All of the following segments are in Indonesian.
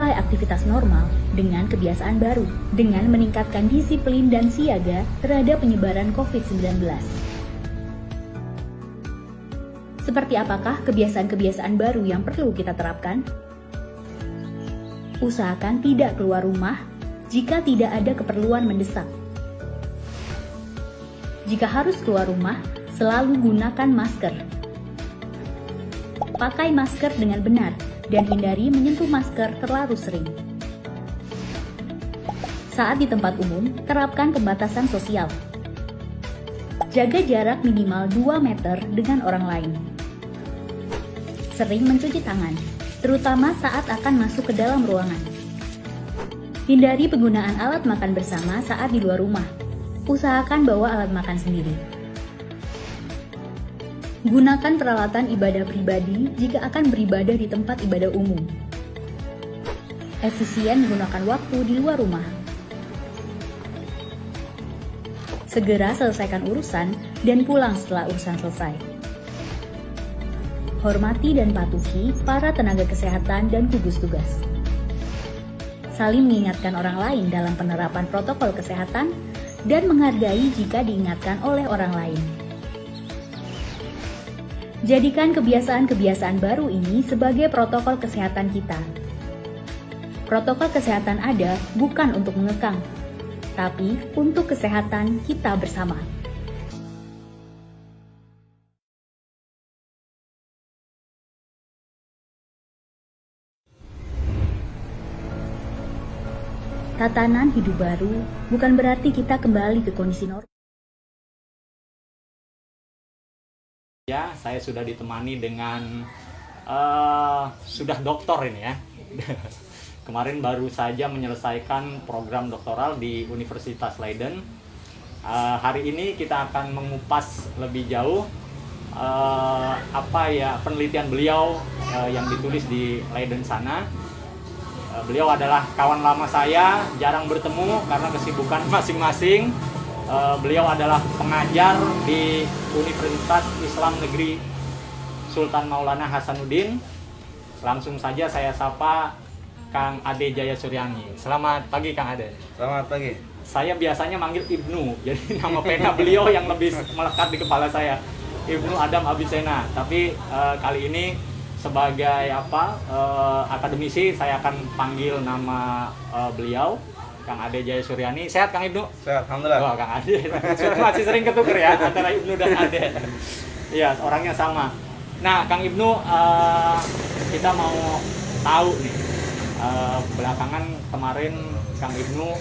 memulai aktivitas normal dengan kebiasaan baru, dengan meningkatkan disiplin dan siaga terhadap penyebaran COVID-19. Seperti apakah kebiasaan-kebiasaan baru yang perlu kita terapkan? Usahakan tidak keluar rumah jika tidak ada keperluan mendesak. Jika harus keluar rumah, selalu gunakan masker. Pakai masker dengan benar dan hindari menyentuh masker terlalu sering. Saat di tempat umum, terapkan pembatasan sosial. Jaga jarak minimal 2 meter dengan orang lain. Sering mencuci tangan, terutama saat akan masuk ke dalam ruangan. Hindari penggunaan alat makan bersama saat di luar rumah. Usahakan bawa alat makan sendiri. Gunakan peralatan ibadah pribadi jika akan beribadah di tempat ibadah umum. Efisien menggunakan waktu di luar rumah. Segera selesaikan urusan dan pulang setelah urusan selesai. Hormati dan patuhi para tenaga kesehatan dan gugus tugas. Saling mengingatkan orang lain dalam penerapan protokol kesehatan dan menghargai jika diingatkan oleh orang lain. Jadikan kebiasaan-kebiasaan baru ini sebagai protokol kesehatan kita. Protokol kesehatan ada bukan untuk mengekang, tapi untuk kesehatan kita bersama. Tatanan hidup baru bukan berarti kita kembali ke kondisi normal. Ya, saya sudah ditemani dengan sudah doktor ini ya. Kemarin baru saja menyelesaikan program doktoral di Universitas Leiden. Hari ini kita akan mengupas lebih jauh penelitian beliau yang ditulis di Leiden sana. Beliau adalah kawan lama saya, jarang bertemu karena kesibukan masing-masing. Beliau adalah pengajar di Universitas Islam Negeri Sultan Maulana Hasanuddin. Langsung saja saya sapa Kang Ade Jaya Suryangi. Selamat pagi Kang Ade. Selamat pagi. Saya biasanya manggil Ibnu, jadi nama pena beliau yang lebih melekat di kepala saya, Ibnu Adam Abisena. Tapi kali ini sebagai akademisi saya akan panggil nama beliau, Kang Ade Jaya Suryani. Sehat Kang Ibnu? Sehat, alhamdulillah. Wah, Kang Ade masih sering ketuker ya antara Ibnu dan Ade. Iya, orangnya sama. Nah, Kang Ibnu, kita mau tahu nih, belakangan kemarin Kang Ibnu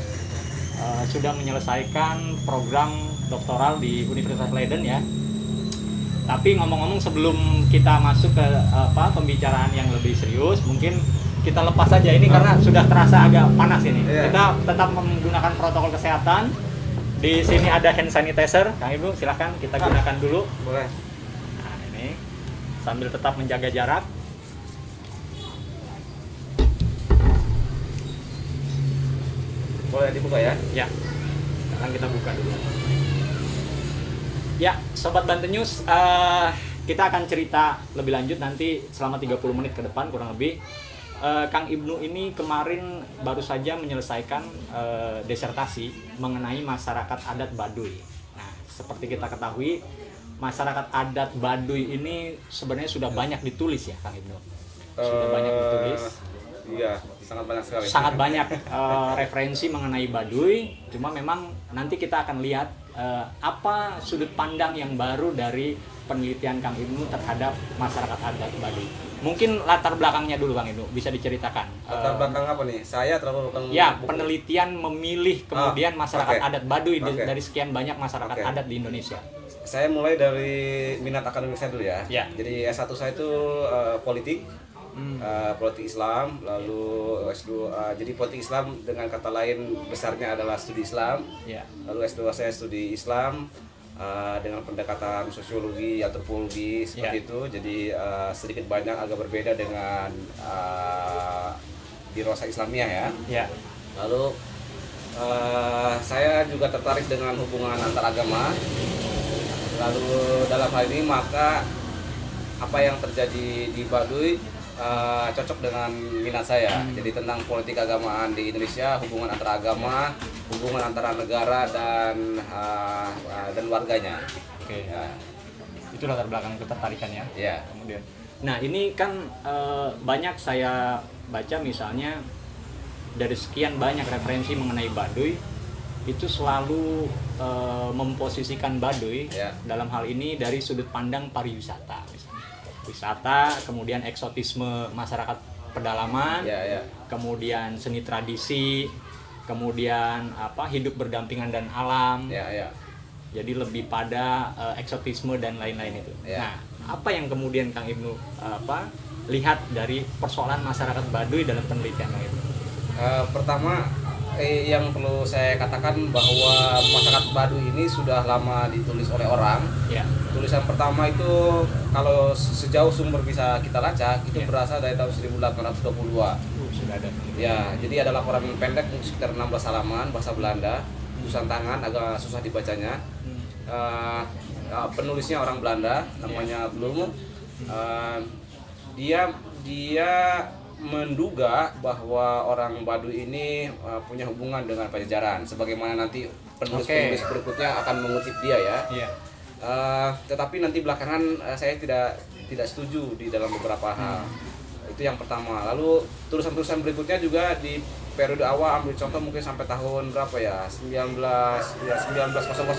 sudah menyelesaikan program doktoral di Universitas Leiden ya. Tapi ngomong-ngomong sebelum kita masuk ke pembicaraan yang lebih serius, mungkin kita lepas saja ini karena sudah terasa agak panas ini. Yeah. Kita tetap menggunakan protokol kesehatan. Di sini ada hand sanitizer, Kang Ibu silahkan kita gunakan dulu. Boleh. Nah ini sambil tetap menjaga jarak. Boleh dibuka ya? Ya, sekarang kita buka dulu. Ya, Sobat Banten News, kita akan cerita lebih lanjut nanti selama 30 menit ke depan kurang lebih. Kang Ibnu ini kemarin baru saja menyelesaikan disertasi mengenai masyarakat adat Baduy. Nah, seperti kita ketahui, masyarakat adat Baduy ini sebenarnya sudah banyak ditulis ya, Kang Ibnu. Sudah banyak ditulis. Iya, sangat banyak sekali. Sangat banyak referensi mengenai Baduy. Cuma memang nanti kita akan lihat apa sudut pandang yang baru dari penelitian Kang Ibnu terhadap masyarakat adat Baduy. Mungkin latar belakangnya dulu Kang Ibnu, bisa diceritakan. Latar belakang apa nih? Saya terlalu bukan Ya, buku. penelitian memilih kemudian masyarakat adat Baduy dari sekian banyak masyarakat Oke. adat di Indonesia. Saya mulai dari minat akademik saya dulu ya. Ya. Jadi S1 saya itu politik. Politik Islam, lalu S2 jadi politik Islam dengan kata lain besarnya adalah studi Islam. Ya. Lalu S2 saya studi Islam dengan pendekatan sosiologi, antropologi seperti itu. Jadi sedikit banyak agak berbeda dengan dirasa Islamiyah ya. Ya. Lalu saya juga tertarik dengan hubungan antar agama. Lalu dalam hal ini maka apa yang terjadi di Baduy cocok dengan minat saya. Jadi tentang politik agamaan di Indonesia, hubungan antara agama, hubungan antara negara dan warganya. Oke. Ya. Itu latar belakang ketertarikannya. Ya. Kemudian, nah ini kan banyak saya baca misalnya dari sekian banyak referensi mengenai Baduy itu selalu memposisikan Baduy Ya. dalam hal ini dari sudut pandang pariwisata, misalnya. Wisata, kemudian eksotisme masyarakat pedalaman, Ya. kemudian seni tradisi, kemudian hidup berdampingan dan alam. Ya. Jadi lebih pada eksotisme dan lain-lain itu. Ya. Nah, apa yang kemudian Kang Ibnu lihat dari persoalan masyarakat Baduy dalam penelitian Kang Ibnu? Pertama, yang perlu saya katakan bahwa masyarakat Baduy ini sudah lama ditulis oleh orang. Ya. Tulisan pertama itu kalau sejauh sumber bisa kita lacak itu Ya. berasal dari tahun 1822. Sudah ada. Ya, jadi ada laporan pendek sekitar 16 halaman bahasa Belanda, tulisan tangan agak susah dibacanya. Penulisnya orang Belanda, namanya Bloem. Dia menduga bahwa orang Baduy ini punya hubungan dengan Pajajaran, sebagaimana nanti penulis-penulis berikutnya akan mengutip dia ya. Iya. Tetapi nanti belakangan saya tidak setuju di dalam beberapa hal. Itu yang pertama. Lalu tulisan-tulisan berikutnya juga di periode awal, ambil contoh mungkin sampai tahun berapa ya, 1900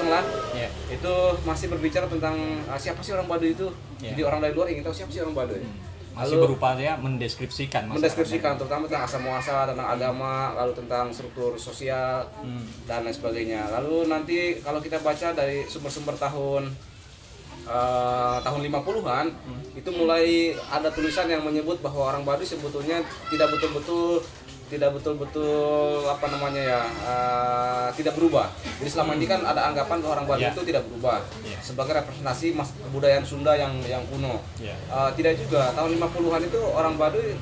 lah. Iya. Itu masih berbicara tentang siapa sih orang Baduy itu. Iya. Jadi orang dari luar ingin tahu siapa sih orang Baduy. Masih Lalu berupaya mendeskripsikan terutama tentang asal muasal, tentang agama, lalu tentang struktur sosial dan lain sebagainya. Lalu nanti kalau kita baca dari sumber-sumber tahun 50-an itu mulai ada tulisan yang menyebut bahwa orang Baduy sebetulnya tidak betul-betul tidak berubah. Jadi selama ini kan ada anggapan bahwa orang Baduy itu tidak berubah sebagai representasi kebudayaan Sunda yang kuno. Tidak juga. Tahun 50-an itu orang Baduy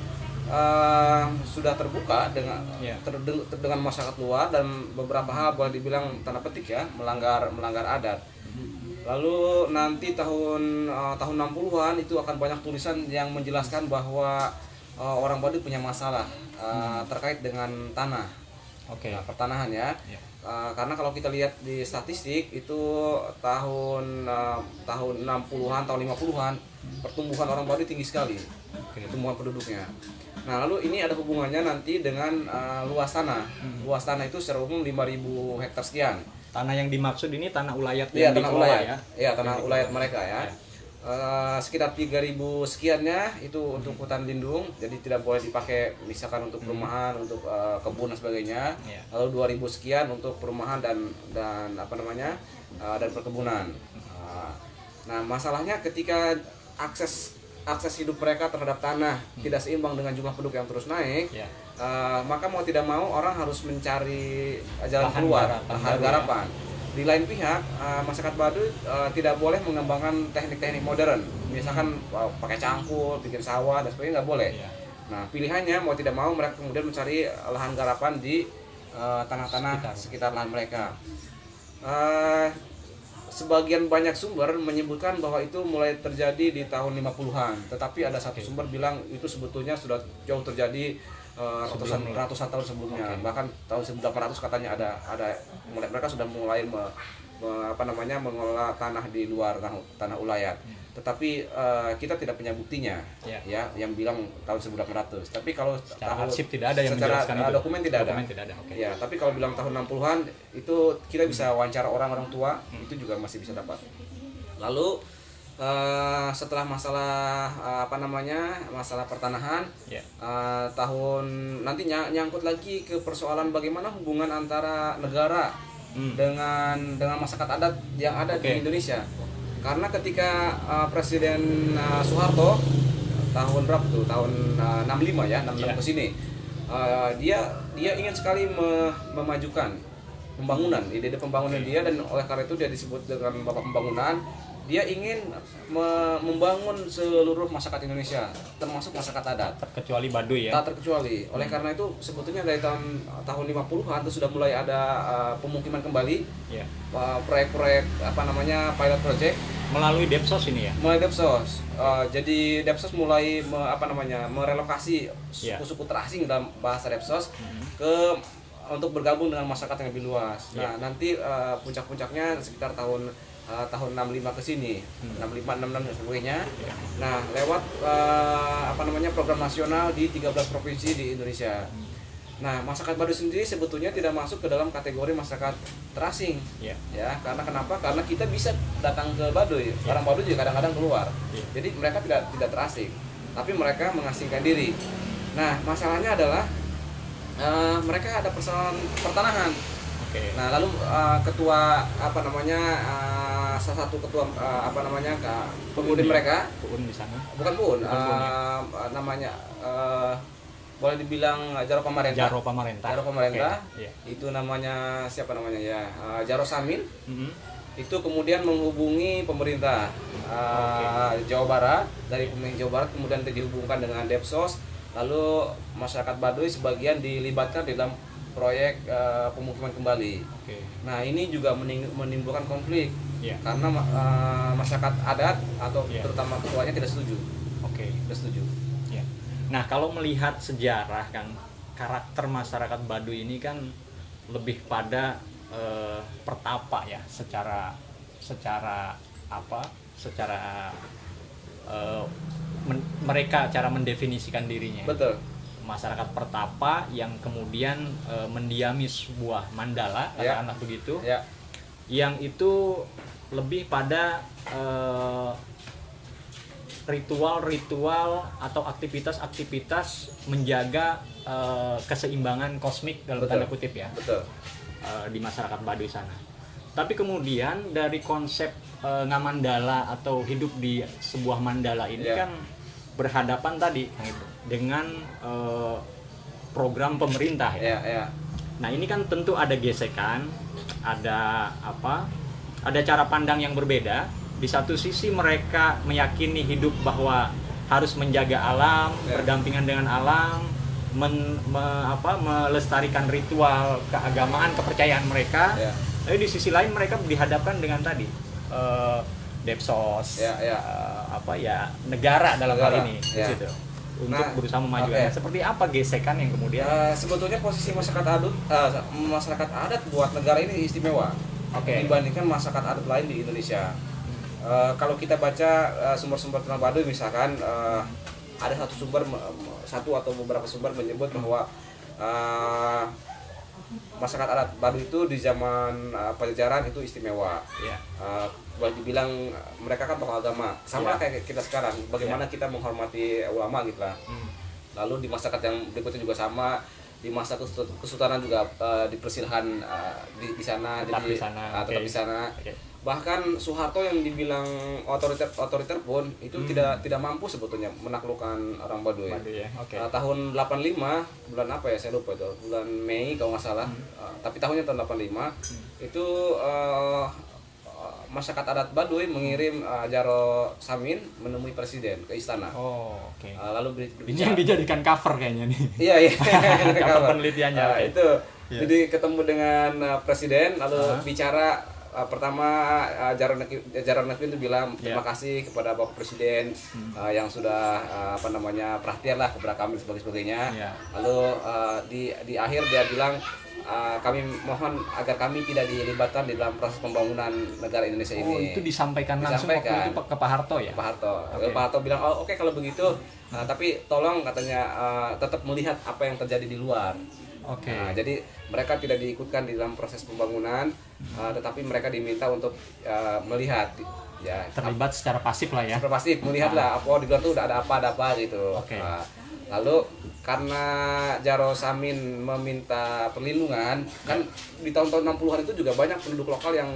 sudah terbuka dengan masyarakat luar dan beberapa hal boleh dibilang tanda petik ya melanggar adat. Lalu nanti tahun 60-an itu akan banyak tulisan yang menjelaskan bahwa orang Baduy punya masalah terkait dengan tanah. Pertanahan ya. Karena kalau kita lihat di statistik itu tahun 60-an, tahun 50-an pertumbuhan orang Baduy tinggi sekali. Pertumbuhan penduduknya. Nah, lalu ini ada hubungannya nanti dengan luas tanah. Luas tanah itu secara umum 5.000 hektar sekian. Tanah yang dimaksud ini tanah ulayat Iya, yang tanah dikelola ulayat. ya. Iya, tanah ulayat mereka ya. Sekitar 3.000 sekiannya itu untuk hutan lindung, jadi tidak boleh dipakai misalkan untuk perumahan, untuk kebun dan sebagainya. Lalu 2.000 sekian untuk perumahan dan perkebunan. Nah, masalahnya ketika akses hidup mereka terhadap tanah tidak seimbang dengan jumlah penduduk yang terus naik, maka mau tidak mau orang harus mencari jalan keluar, lahan garapan. Di lain pihak, masyarakat Baduy tidak boleh mengembangkan teknik-teknik modern, misalkan pakai cangkul, bikin sawah dan sebagainya nggak boleh. Nah, pilihannya mau tidak mau mereka kemudian mencari lahan garapan di tanah-tanah sekitar lahan mereka. Sebagian banyak sumber menyebutkan bahwa itu mulai terjadi di tahun 50-an, tetapi ada satu sumber bilang itu sebetulnya sudah jauh terjadi ratusan tahun sebelumnya. Bahkan tahun 1800 katanya ada mereka sudah mulai mengelola tanah di luar tanah ulayat. Tetapi kita tidak punya buktinya ya yang bilang tahun 1900. Tapi kalau secara arsip tidak ada yang menjelaskan itu. Dokumen tidak ada. Ya, tapi kalau bilang tahun 60-an itu kita bisa wawancara orang-orang tua, itu juga masih bisa dapat. Lalu setelah masalah masalah pertanahan, tahun nanti nyangkut lagi ke persoalan bagaimana hubungan antara negara dengan masyarakat adat yang ada di Indonesia. Karena ketika Presiden Soeharto tahun berapa tuh, tahun 65 ya, 66 ke sini, dia ingin sekali memajukan pembangunan, ide pembangunan dia, dan oleh karena itu dia disebut dengan Bapak Pembangunan. dia ingin membangun seluruh masyarakat Indonesia, termasuk masyarakat adat. Terkecuali Baduy ya. Tak terkecuali. Oleh karena itu sebetulnya dari tahun 50-an itu sudah mulai ada pemukiman kembali. Ya. Proyek-proyek pilot project Melalui Depsos ini ya. mulai Depsos. Jadi Depsos mulai merelokasi Ya. suku-suku terasing dalam bahasa Depsos untuk bergabung dengan masyarakat yang lebih luas. Ya. Nah, nanti puncak-puncaknya sekitar tahun 65 ke sini, 65, 66 dan sebagainya. Ya. Nah, lewat program nasional di 13 provinsi di Indonesia. Nah, masyarakat Baduy sendiri sebetulnya tidak masuk ke dalam kategori masyarakat terasing. Ya. Ya, karena kenapa? Karena kita bisa datang ke Baduy. Orang Baduy juga kadang-kadang keluar. Ya. Jadi mereka tidak terasing, tapi mereka mengasingkan diri. Nah, masalahnya adalah mereka ada persoalan pertanahan. Oke. Nah, lalu ketua salah satu ketua pemimpin mereka, Puun di sana. bukan Puun, Bukan Puun, namanya boleh dibilang Jaro Pamarentah. Jaro Pamarentah. Jaro Pamarentah. Oke, iya. Itu namanya siapa namanya ya? Jaro Samin. Mhm. Itu kemudian menghubungi pemerintah Jawa Barat, dari pemerintah Jawa Barat kemudian dihubungkan dengan Depsos, lalu masyarakat Baduy sebagian dilibatkan di dalam proyek pemukiman kembali. Oke. Nah, ini juga menimbulkan konflik. Iya. Karena masyarakat adat atau Iya. terutama ketuanya tidak setuju. Oke. Tidak setuju. Ya. Nah, kalau melihat sejarah kan, karakter masyarakat Baduy ini kan lebih pada pertapa ya, secara mereka cara mendefinisikan dirinya. Betul. Masyarakat pertapa yang kemudian mendiami sebuah mandala, Ya. katakanlah begitu, Ya. yang itu lebih pada ritual-ritual atau aktivitas-aktivitas menjaga keseimbangan kosmik dalam Betul. tanda kutip ya, Betul. di masyarakat Baduy sana. Tapi kemudian dari konsep ngamandala atau hidup di sebuah mandala ini Ya. kan berhadapan tadi gitu, dengan program pemerintah ya. Ya, ya. Nah, ini kan tentu ada gesekan, ada ada cara pandang yang berbeda. Di satu sisi mereka meyakini hidup bahwa harus menjaga alam, Ya. berdampingan dengan alam, melestarikan ritual keagamaan, kepercayaan mereka. Ya. Tapi di sisi lain mereka dihadapkan dengan tadi Depsos, Ya, ya. negara dalam hal Negara, ini di ya. situ, untuk Nah, berusaha memajukan. oke. Seperti apa gesekan yang kemudian? Sebetulnya posisi masyarakat adat buat negara ini istimewa. Oke. Dibandingkan masyarakat adat lain di Indonesia. Kalau kita baca sumber-sumber tentang Baduy, misalkan ada satu atau beberapa sumber menyebut bahwa masyarakat adat Baduy itu di zaman Pajajaran itu istimewa. Ya. Boleh dibilang mereka kan tokoh agama, sama Ya. kayak kita sekarang. Bagaimana kita menghormati ulama gitu lah. Lalu di masyarakat yang berikutnya juga sama, di masa Kesultanan juga dipersilahkan di sana, Tetap jadi di sana, tetap oke. di sana. Oke. Bahkan Soeharto yang dibilang otoriter pun itu tidak mampu sebetulnya menaklukkan orang Baduy. Baduy ya, oke. Tahun 85 bulan apa ya, saya lupa itu, bulan Mei kalau nggak salah. Tapi tahunnya tahun 85 itu masyarakat adat Baduy mengirim Jaro Samin menemui presiden ke istana. Oh, oke. Lalu Ini yang dijadikan cover kayaknya nih. Iya. Cover penelitiannya. Ah, oke. itu. Iya. Jadi ketemu dengan presiden lalu bicara. Pertama Jaro Nakvin itu bilang terima kasih kepada Bapak Presiden yang sudah perhatian lah kepada kami sebagainya. Ya. Lalu di akhir dia bilang kami mohon agar kami tidak dilibatkan di dalam proses pembangunan negara Indonesia ini. Oh, itu disampaikan langsung waktu itu ke Pak Harto ya? Pak Harto. Oke. Pak Harto bilang oke, kalau begitu tapi tolong katanya tetap melihat apa yang terjadi di luar. Oke. Nah, jadi mereka tidak diikutkan di dalam proses pembangunan, tetapi mereka diminta untuk melihat, ya, Terlibat secara pasif lah ya. secara pasif melihat lah apa di luar tuh ada apa gitu. Oke. Lalu karena Jaro Samin meminta perlindungan, kan di tahun-tahun 60-an itu juga banyak penduduk lokal yang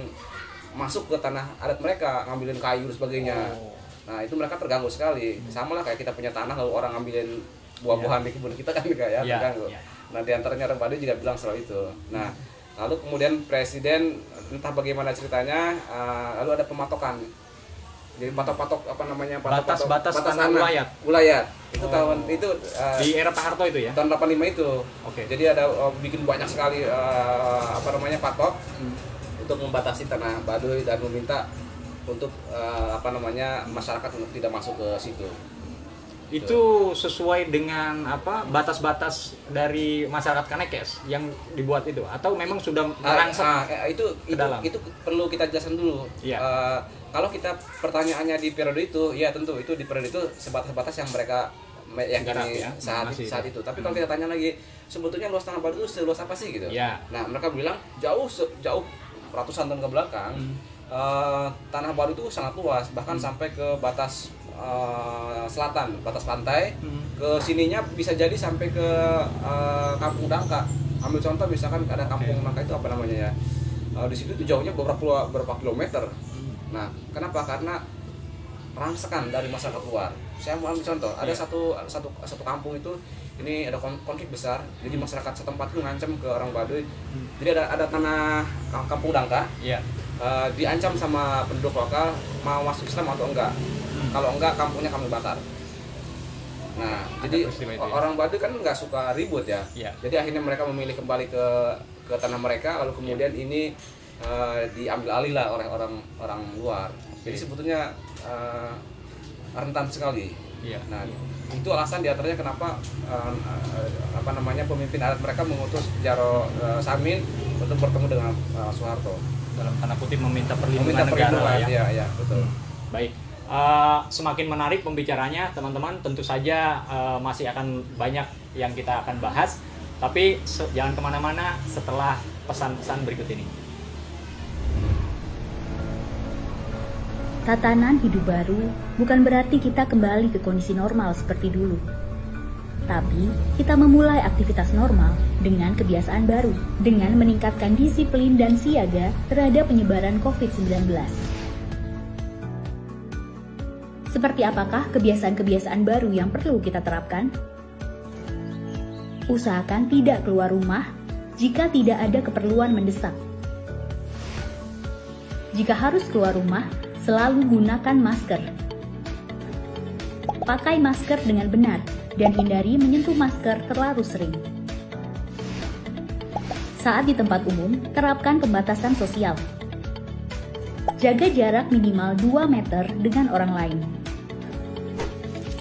masuk ke tanah adat mereka, ngambilin kayu dan sebagainya. Oh. Nah, itu mereka terganggu sekali. Sama lah kayak kita punya tanah lalu orang ngambilin buah-buahan di kebun kita kan juga ya, Iya, terganggu. iya. Nah, diantaranya orang Baduy juga bilang soal itu. Nah, lalu kemudian presiden entah bagaimana ceritanya, lalu ada pematokan Jadi patok-patok apa namanya Batas-batas tanah wilayah. Itu tahun itu di era Pak Harto itu ya. tahun 85 itu. Oke. Jadi ada bikin banyak sekali apa namanya patok untuk membatasi tanah Baduy dan meminta untuk apa namanya masyarakat untuk tidak masuk ke situ. Itu sesuai dengan apa batas-batas dari masyarakat Kanekes yang dibuat itu atau memang sudah merangsek ke dalam? Itu perlu kita jelaskan dulu. Iya. Kalau kita pertanyaannya di periode itu, ya tentu itu di periode itu sebatas-batas yang mereka yakini ya, saat itu. Tapi kalau kita tanya lagi, sebetulnya luas tanah Baduy itu seluas apa sih gitu? Ya. Nah, mereka bilang jauh ratusan tahun ke belakang tanah Baduy itu sangat luas, bahkan sampai ke batas selatan, batas pantai. Ke sininya bisa jadi sampai ke Kampung Dangka. Ambil contoh misalkan ada Kampung Dangka itu apa namanya ya? Di situ tuh jauhnya beberapa kilometer. Nah, kenapa? Karena rangsekan dari masyarakat luar. Saya mau ambil contoh, ada satu kampung itu ini ada konflik besar. Jadi masyarakat setempat itu ngancam ke orang Baduy. Jadi ada tanah Kampung Dangka. Diancam sama penduduk lokal mau masuk Islam atau enggak. Kalau enggak, kampungnya kami bakar. Nah, jadi orang Baduy kan nggak suka ribut ya. Jadi akhirnya mereka memilih kembali ke tanah mereka, lalu kemudian ini diambil alih lah oleh orang luar. Jadi sebetulnya rentan sekali. Nah, itu alasan diantaranya kenapa apa namanya pemimpin adat mereka mengutus Jaro Samin untuk bertemu dengan Soeharto. Dalam tanda kutip meminta perlindungan negara ya. Iya, betul. Baik. Semakin menarik pembicaranya teman-teman, tentu saja masih akan banyak yang kita akan bahas, tapi jangan kemana-mana setelah pesan-pesan berikut ini. Tatanan hidup baru bukan berarti kita kembali ke kondisi normal seperti dulu. Tapi, kita memulai aktivitas normal dengan kebiasaan baru, dengan meningkatkan disiplin dan siaga terhadap penyebaran COVID-19. Seperti apakah kebiasaan-kebiasaan baru yang perlu kita terapkan? Usahakan tidak keluar rumah jika tidak ada keperluan mendesak. Jika harus keluar rumah, selalu gunakan masker. Pakai masker dengan benar dan hindari menyentuh masker terlalu sering. Saat di tempat umum, terapkan pembatasan sosial. Jaga jarak minimal 2 meter dengan orang lain.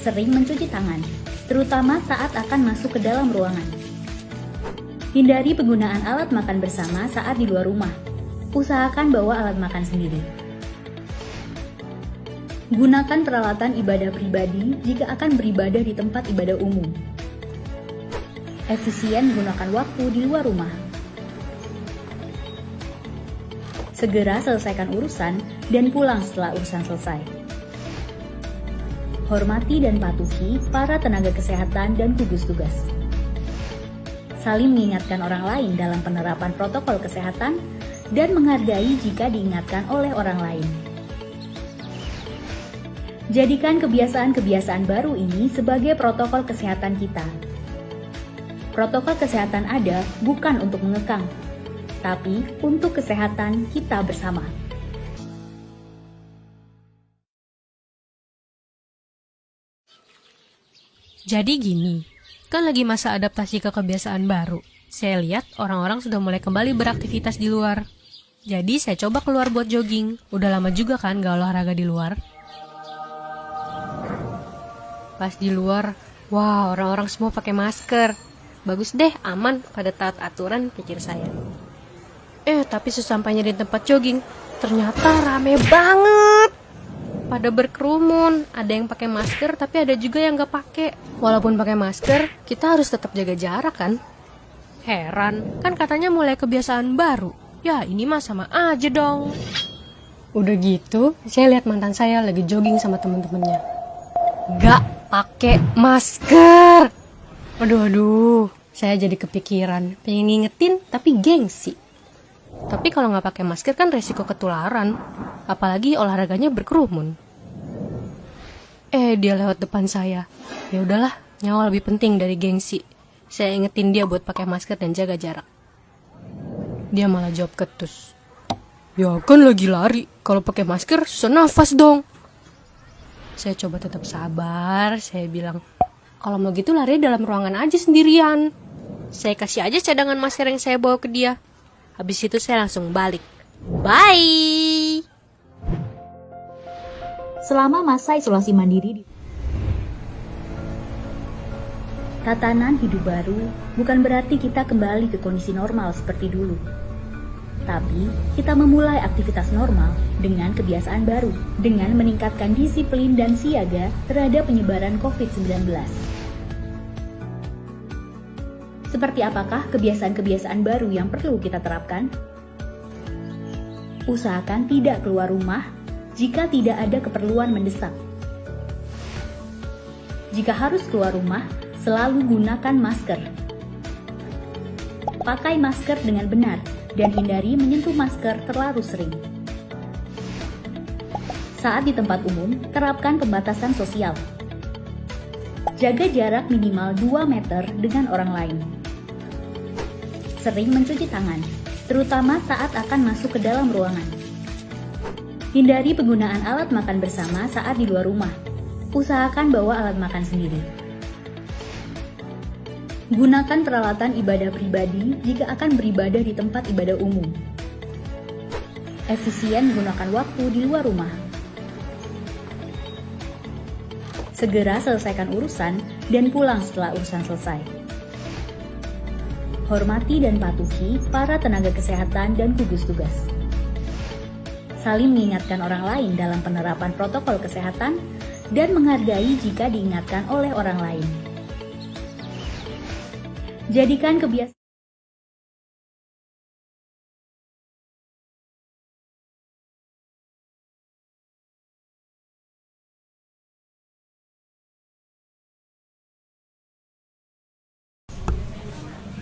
Sering mencuci tangan, terutama saat akan masuk ke dalam ruangan. Hindari penggunaan alat makan bersama saat di luar rumah. Usahakan bawa alat makan sendiri. Gunakan peralatan ibadah pribadi jika akan beribadah di tempat ibadah umum. Efisien menggunakan waktu di luar rumah. Segera selesaikan urusan dan pulang setelah urusan selesai. Hormati dan patuhi para tenaga kesehatan dan gugus tugas. Saling mengingatkan orang lain dalam penerapan protokol kesehatan dan menghargai jika diingatkan oleh orang lain. Jadikan kebiasaan-kebiasaan baru ini sebagai protokol kesehatan kita. Protokol kesehatan ada bukan untuk mengekang, tapi untuk kesehatan kita bersama. Jadi gini, kan lagi masa adaptasi ke kebiasaan baru. Saya lihat orang-orang sudah mulai kembali beraktivitas di luar. Jadi saya coba keluar buat jogging. Udah lama juga kan gak olahraga di luar. Pas di luar, wah orang-orang semua pakai masker. Bagus deh, aman, pada taat aturan, pikir saya. Tapi sesampainya di tempat jogging, ternyata rame banget. Pada berkerumun, ada yang pakai masker, tapi ada juga yang gak pakai. Walaupun pakai masker, kita harus tetap jaga jarak kan? Heran, kan katanya mulai kebiasaan baru. Ya ini mah sama aja dong. Udah gitu, saya lihat mantan saya lagi jogging sama temen-temennya. Gak pakai masker. Aduh, saya jadi kepikiran, pengen ngingetin tapi gengsi. Tapi kalau nggak pakai masker kan resiko ketularan, apalagi olahraganya berkerumun. Dia lewat depan saya. Ya udahlah, nyawa lebih penting dari gengsi. Saya ingetin dia buat pakai masker dan jaga jarak. Dia malah jawab ketus. Ya kan lagi lari, kalau pakai masker susah nafas dong. Saya coba tetap sabar, saya bilang, kalau mau gitu lari dalam ruangan aja sendirian. Saya kasih aja cadangan masker yang saya bawa ke dia. Habis itu saya langsung balik. Bye! Selama masa isolasi mandiri, tatanan hidup baru bukan berarti kita kembali ke kondisi normal seperti dulu. Tapi, kita memulai aktivitas normal dengan kebiasaan baru, dengan meningkatkan disiplin dan siaga terhadap penyebaran COVID-19. Seperti apakah kebiasaan-kebiasaan baru yang perlu kita terapkan? Usahakan tidak keluar rumah jika tidak ada keperluan mendesak. Jika harus keluar rumah, selalu gunakan masker. Pakai masker dengan benar dan hindari menyentuh masker terlalu sering. Saat di tempat umum, terapkan pembatasan sosial. Jaga jarak minimal 2 meter dengan orang lain. Sering mencuci tangan, terutama saat akan masuk ke dalam ruangan. Hindari penggunaan alat makan bersama saat di luar rumah. Usahakan bawa alat makan sendiri. Gunakan peralatan ibadah pribadi jika akan beribadah di tempat ibadah umum. Efisien menggunakan waktu di luar rumah. Segera selesaikan urusan dan pulang setelah urusan selesai. Hormati dan patuhi para tenaga kesehatan dan gugus tugas. Saling mengingatkan orang lain dalam penerapan protokol kesehatan dan menghargai jika diingatkan oleh orang lain. Jadikan kebiasaan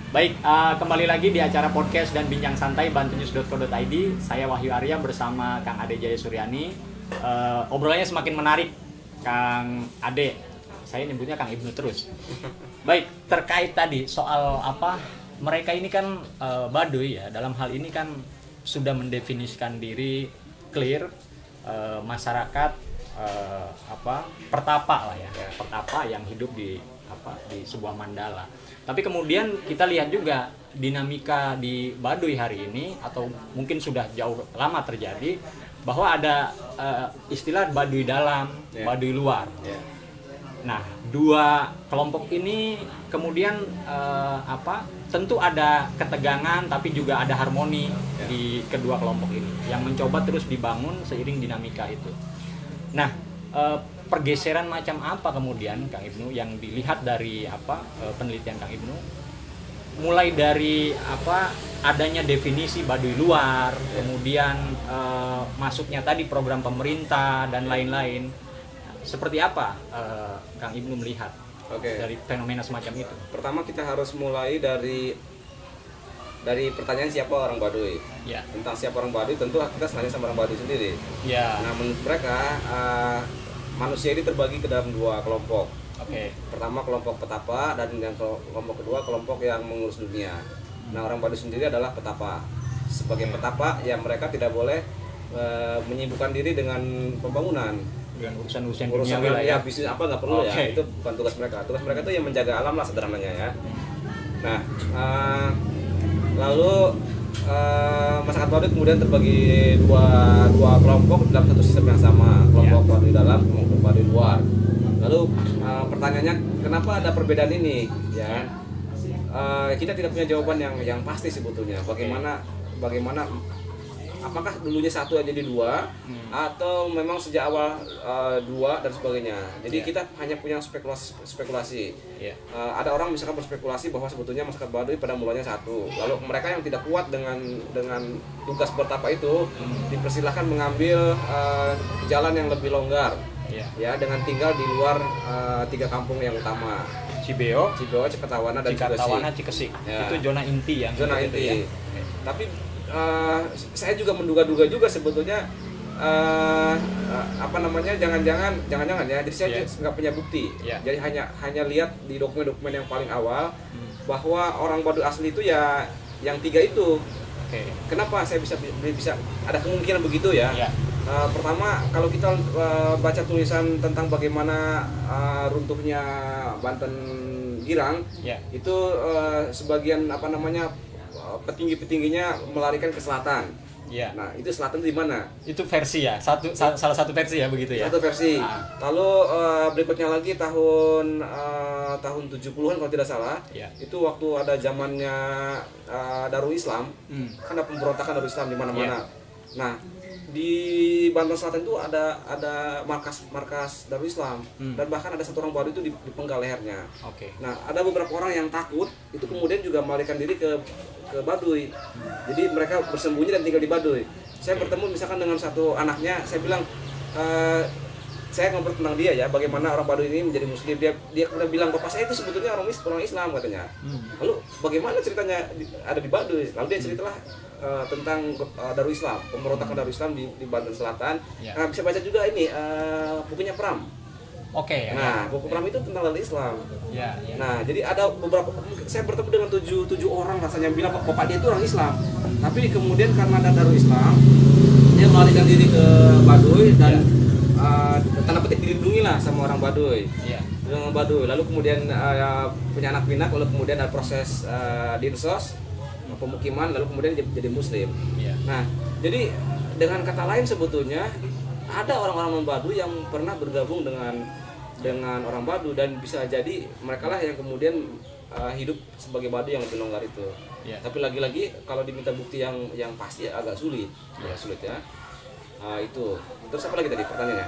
Baik, kembali lagi di acara podcast dan bincang santai bantunews.co.id. Saya Wahyu Arya bersama Kang Ade Jaya Suryani. Obrolannya semakin menarik, Kang Ade. Saya nyebutnya Kang Ibnu terus. Baik, terkait tadi soal apa, mereka ini kan Baduy ya. Dalam hal ini kan sudah mendefinisikan diri clear, masyarakat pertapa lah ya, pertapa yang hidup di sebuah mandala. Tapi kemudian kita lihat juga dinamika di Baduy hari ini, atau mungkin sudah jauh lama terjadi, bahwa ada istilah Baduy dalam, Baduy luar. Nah, dua kelompok ini kemudian tentu ada ketegangan, tapi juga ada harmoni di kedua kelompok ini yang mencoba terus dibangun seiring dinamika itu. Nah, pergeseran macam apa kemudian Kang Ibnu yang dilihat dari penelitian Kang Ibnu, mulai dari adanya definisi Baduy luar, kemudian masuknya tadi program pemerintah dan lain-lain, seperti apa Kang Ibnu melihat dari fenomena semacam itu? Pertama kita harus mulai dari pertanyaan siapa orang Baduy. Ya. Tentang siapa orang Baduy, tentu kita sengaja sama orang Baduy sendiri. Ya. Nah, menurut mereka manusia ini terbagi ke dalam dua kelompok. Pertama kelompok petapa, dan yang kelompok kedua kelompok yang mengurus dunia. Nah, orang Baduy sendiri adalah petapa. Sebagai petapa, ya mereka tidak boleh menyibukkan diri dengan pembangunan, dengan urusan dunia ya, bisnis apa nggak perlu ya, itu bukan tugas mereka. Tugas mereka itu yang menjaga alam lah sederhananya ya. Nah, lalu masyarakat Baduy kemudian terbagi dua kelompok dalam satu sistem yang sama, kelompok Baduy dalam, kelompok Baduy luar. Lalu pertanyaannya, kenapa ada perbedaan ini? Ya, kita tidak punya jawaban yang pasti sebetulnya. Bagaimana apakah dulunya satu aja jadi dua, atau memang sejak awal dua dan sebagainya. Jadi kita hanya punya spekulasi. Ada orang misalkan berspekulasi bahwa sebetulnya masyarakat Baduy pada mulanya satu. Lalu mereka yang tidak kuat dengan tugas bertapa itu dipersilahkan mengambil jalan yang lebih longgar, ya, dengan tinggal di luar 3 kampung yang utama. Cibeo, Cikatawana, dan Cikesik. Itu zona inti yang zona inti. Tapi saya juga menduga-duga juga sebetulnya jangan-jangan ya. Jadi saya nggak punya bukti. Jadi hanya lihat di dokumen-dokumen yang paling awal bahwa orang Baduy asli itu ya yang 3 itu. Kenapa saya bisa ada kemungkinan begitu ya? Pertama, kalau kita baca tulisan tentang bagaimana runtuhnya Banten Girang, itu sebagian petinggi-petingginya melarikan ke selatan. Nah, itu selatan di mana? Itu versi ya, salah satu versi ya begitu ya. Satu versi. Lalu berikutnya lagi tahun 70-an kalau tidak salah. Itu waktu ada zamannya Darul Islam. Kan ada pemberontakan Darul Islam di mana-mana. Nah, di Banten Selatan itu ada markas Darul Islam, dan bahkan ada satu orang Baduy itu dipenggal lehernya. Nah, ada beberapa orang yang takut itu kemudian juga melarikan diri ke Baduy. Jadi mereka bersembunyi dan tinggal di Baduy. Saya bertemu misalkan dengan satu anaknya, saya bilang saya ngobrol tentang dia ya, bagaimana orang Baduy ini menjadi muslim. Dia kemudian bilang, bapak saya itu sebetulnya orang Islam katanya. Lalu bagaimana ceritanya ada di Baduy? Lalu dia ceritalah tentang Darul Islam, pemberontakan Darul Islam di Banten Selatan. Nah, bisa baca juga ini bukunya Pram. Nah, buku Pram itu tentang Darul Islam. Nah, jadi ada beberapa, saya bertemu dengan tujuh orang rasanya bilang bapak dia itu orang Islam. Tapi kemudian karena ada Darul Islam, dia melarikan diri ke Baduy dan tanda petik dilindungi lah sama orang Baduy. Dengan Baduy. Lalu kemudian punya anak pinak, lalu kemudian ada proses dinsos, pemukiman, lalu kemudian jadi muslim. Nah, jadi dengan kata lain sebetulnya ada orang-orang Baduy yang pernah bergabung dengan orang Baduy, dan bisa jadi mereka lah yang kemudian hidup sebagai Baduy yang lebih longgar itu. Tapi lagi-lagi kalau diminta bukti yang pasti agak sulit. Sulit ya. Itu. Terus apa lagi tadi pertanyaannya?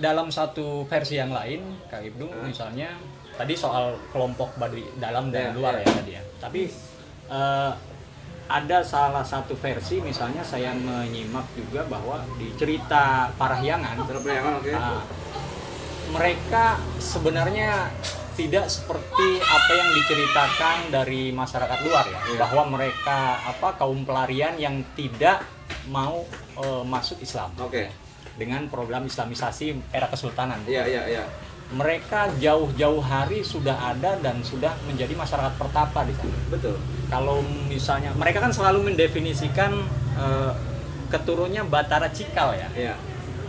Dalam satu versi yang lain, Kak Ibnu, misalnya tadi soal kelompok Baduy dalam dan luar ya tadi ya. Tapi ada salah satu versi, misalnya saya menyimak juga bahwa di cerita Parahyangan, mereka sebenarnya tidak seperti apa yang diceritakan dari masyarakat luar ya, bahwa mereka kaum pelarian yang tidak mau masuk Islam dengan program Islamisasi era Kesultanan. Mereka jauh-jauh hari sudah ada dan sudah menjadi masyarakat pertapa di sana. Betul. Kalau misalnya mereka kan selalu mendefinisikan keturunnya Batara Cikal ya.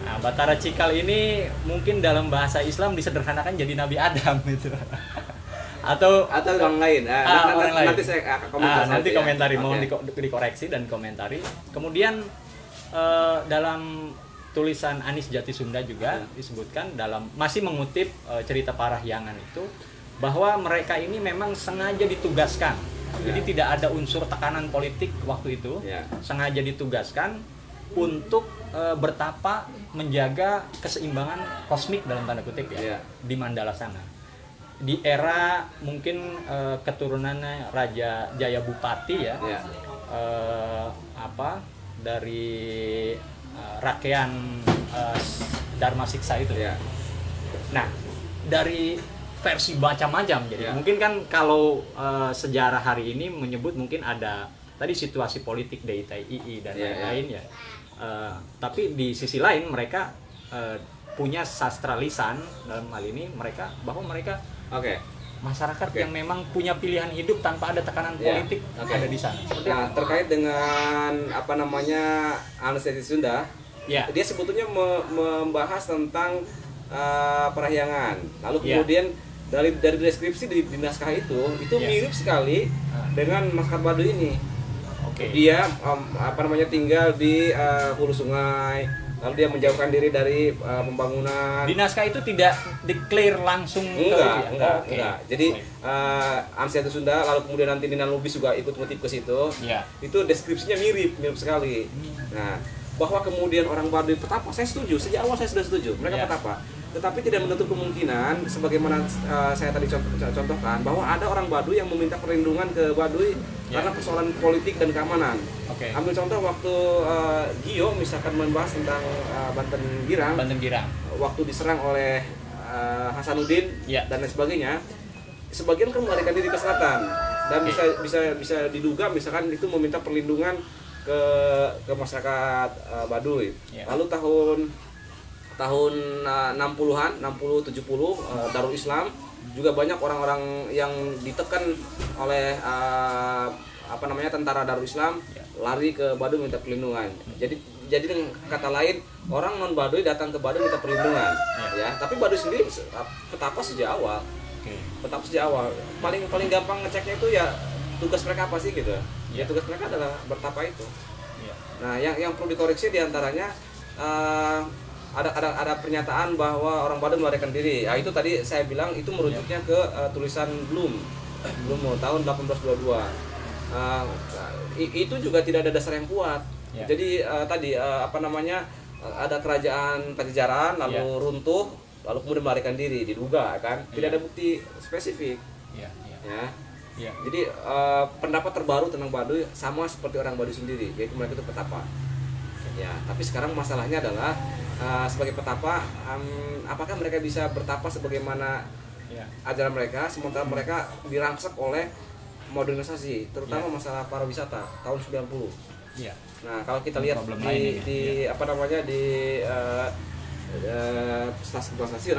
Nah, Batara Cikal ini mungkin dalam bahasa Islam disederhanakan jadi Nabi Adam gitu. atau orang lain. Nanti saya komentari. Nanti komentari, mohon dikoreksi dan komentari. Kemudian dalam tulisan Anis Jatisunda juga disebutkan, dalam masih mengutip cerita Parahyangan itu, bahwa mereka ini memang sengaja ditugaskan. Jadi tidak ada unsur tekanan politik waktu itu. Sengaja ditugaskan untuk bertapa menjaga keseimbangan kosmik dalam tanda kutip ya di Mandala sana. Di era mungkin keturunannya Raja Jayabupati ya. Dari rakyat Dharma Siksa itu. Nah, dari versi macam-macam. Jadi mungkin kan kalau sejarah hari ini menyebut mungkin ada tadi situasi politik DITII dan lain-lain ya. Tapi di sisi lain mereka punya sastra lisan dalam hal ini, bahwa mereka masyarakat yang memang punya pilihan hidup tanpa ada tekanan politik ada di sana. Nah, terkait dengan Anis Jatisunda, dia sebetulnya membahas tentang Parahyangan. Lalu kemudian dari deskripsi di naskah itu mirip sekali dengan masyarakat Baduy ini. Dia tinggal di hulu sungai. Lalu dia menjauhkan diri dari pembangunan. Di naskah itu tidak declare langsung. Enggak. Jadi Anis Jatisunda, lalu kemudian nanti Nina Lubis juga ikut motif ke situ. Itu deskripsinya mirip sekali. Nah, bahwa kemudian orang Baduy petapa, saya setuju. Sejak awal saya sudah setuju. Mereka petapa. Tetapi tidak menutup kemungkinan, sebagaimana saya tadi contohkan, bahwa ada orang Baduy yang meminta perlindungan ke Baduy karena persoalan politik dan keamanan. Ambil contoh waktu Gio misalkan membahas tentang Banten Girang. Waktu diserang oleh Hasanuddin dan lain sebagainya, sebagian kan melarikan diri ke selatan dan bisa diduga misalkan itu meminta perlindungan ke masyarakat Baduy. Lalu tahun 60-an, 60-70 Darul Islam juga banyak orang-orang yang ditekan oleh tentara Darul Islam lari ke Baduy minta perlindungan. Jadi jadi dengan kata lain orang non Baduy datang ke Baduy minta perlindungan, ya. Tapi Baduy sendiri petapa sejak awal. Petapa sejak awal. Paling gampang ngeceknya itu ya tugas mereka apa sih gitu. Ya tugas mereka adalah bertapa itu. Nah, yang perlu dikoreksi diantaranya ada pernyataan bahwa orang Baduy melarikan diri. Itu tadi saya bilang itu merujuknya ke tulisan Bloom tahun 1822. Itu juga tidak ada dasar yang kuat. Jadi tadi ada kerajaan Pajajaran lalu runtuh, lalu kemudian melarikan diri, diduga kan. Tidak ada bukti spesifik. Jadi pendapat terbaru tentang Baduy sama seperti orang Baduy sendiri, yaitu mereka itu petapa. Tapi sekarang masalahnya adalah sebagai petapa, apakah mereka bisa bertapa sebagaimana ajaran mereka, sementara mereka dirangsek oleh modernisasi, terutama masalah pariwisata tahun 90. Nah, kalau kita lihat di stasiun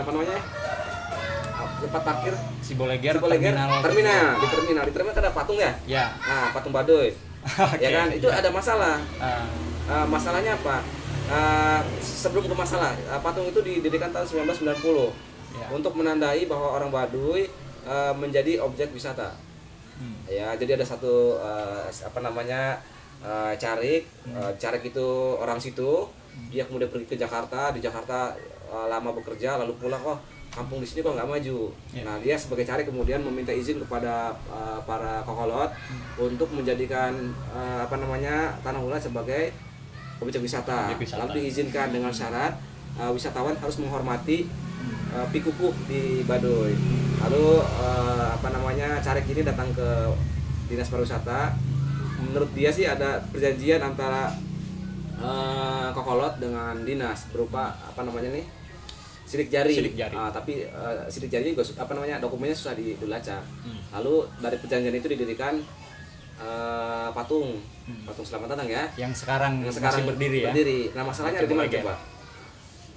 tempat parkir Siboleger terminal di terminal ada patung ya. Nah, patung Baduy. Ya kan, itu ada masalah. Masalahnya apa? Sebelum ke masalah, patung itu didirikan tahun 1990 untuk menandai bahwa orang Baduy menjadi objek wisata. Jadi ada satu carik itu orang situ, dia kemudian pergi ke Jakarta, di Jakarta lama bekerja, lalu pulang, kampung di sini kok nggak maju. Nah, dia sebagai carik kemudian meminta izin kepada para kokolot untuk menjadikan Tanah Ulat sebagai objek wisata. Lalu diizinkan dengan syarat wisatawan harus menghormati pikukuh di Baduy. Lalu carik ini datang ke Dinas Pariwisata. Menurut dia sih ada perjanjian antara kokolot dengan dinas berupa sidik jari. Tapi sidik jari juga dokumennya susah dilacak. Lalu dari perjanjian itu didirikan patung Selamat Datang ya. Yang sekarang masih berdiri. Nah, masalahnya ada di mana coba?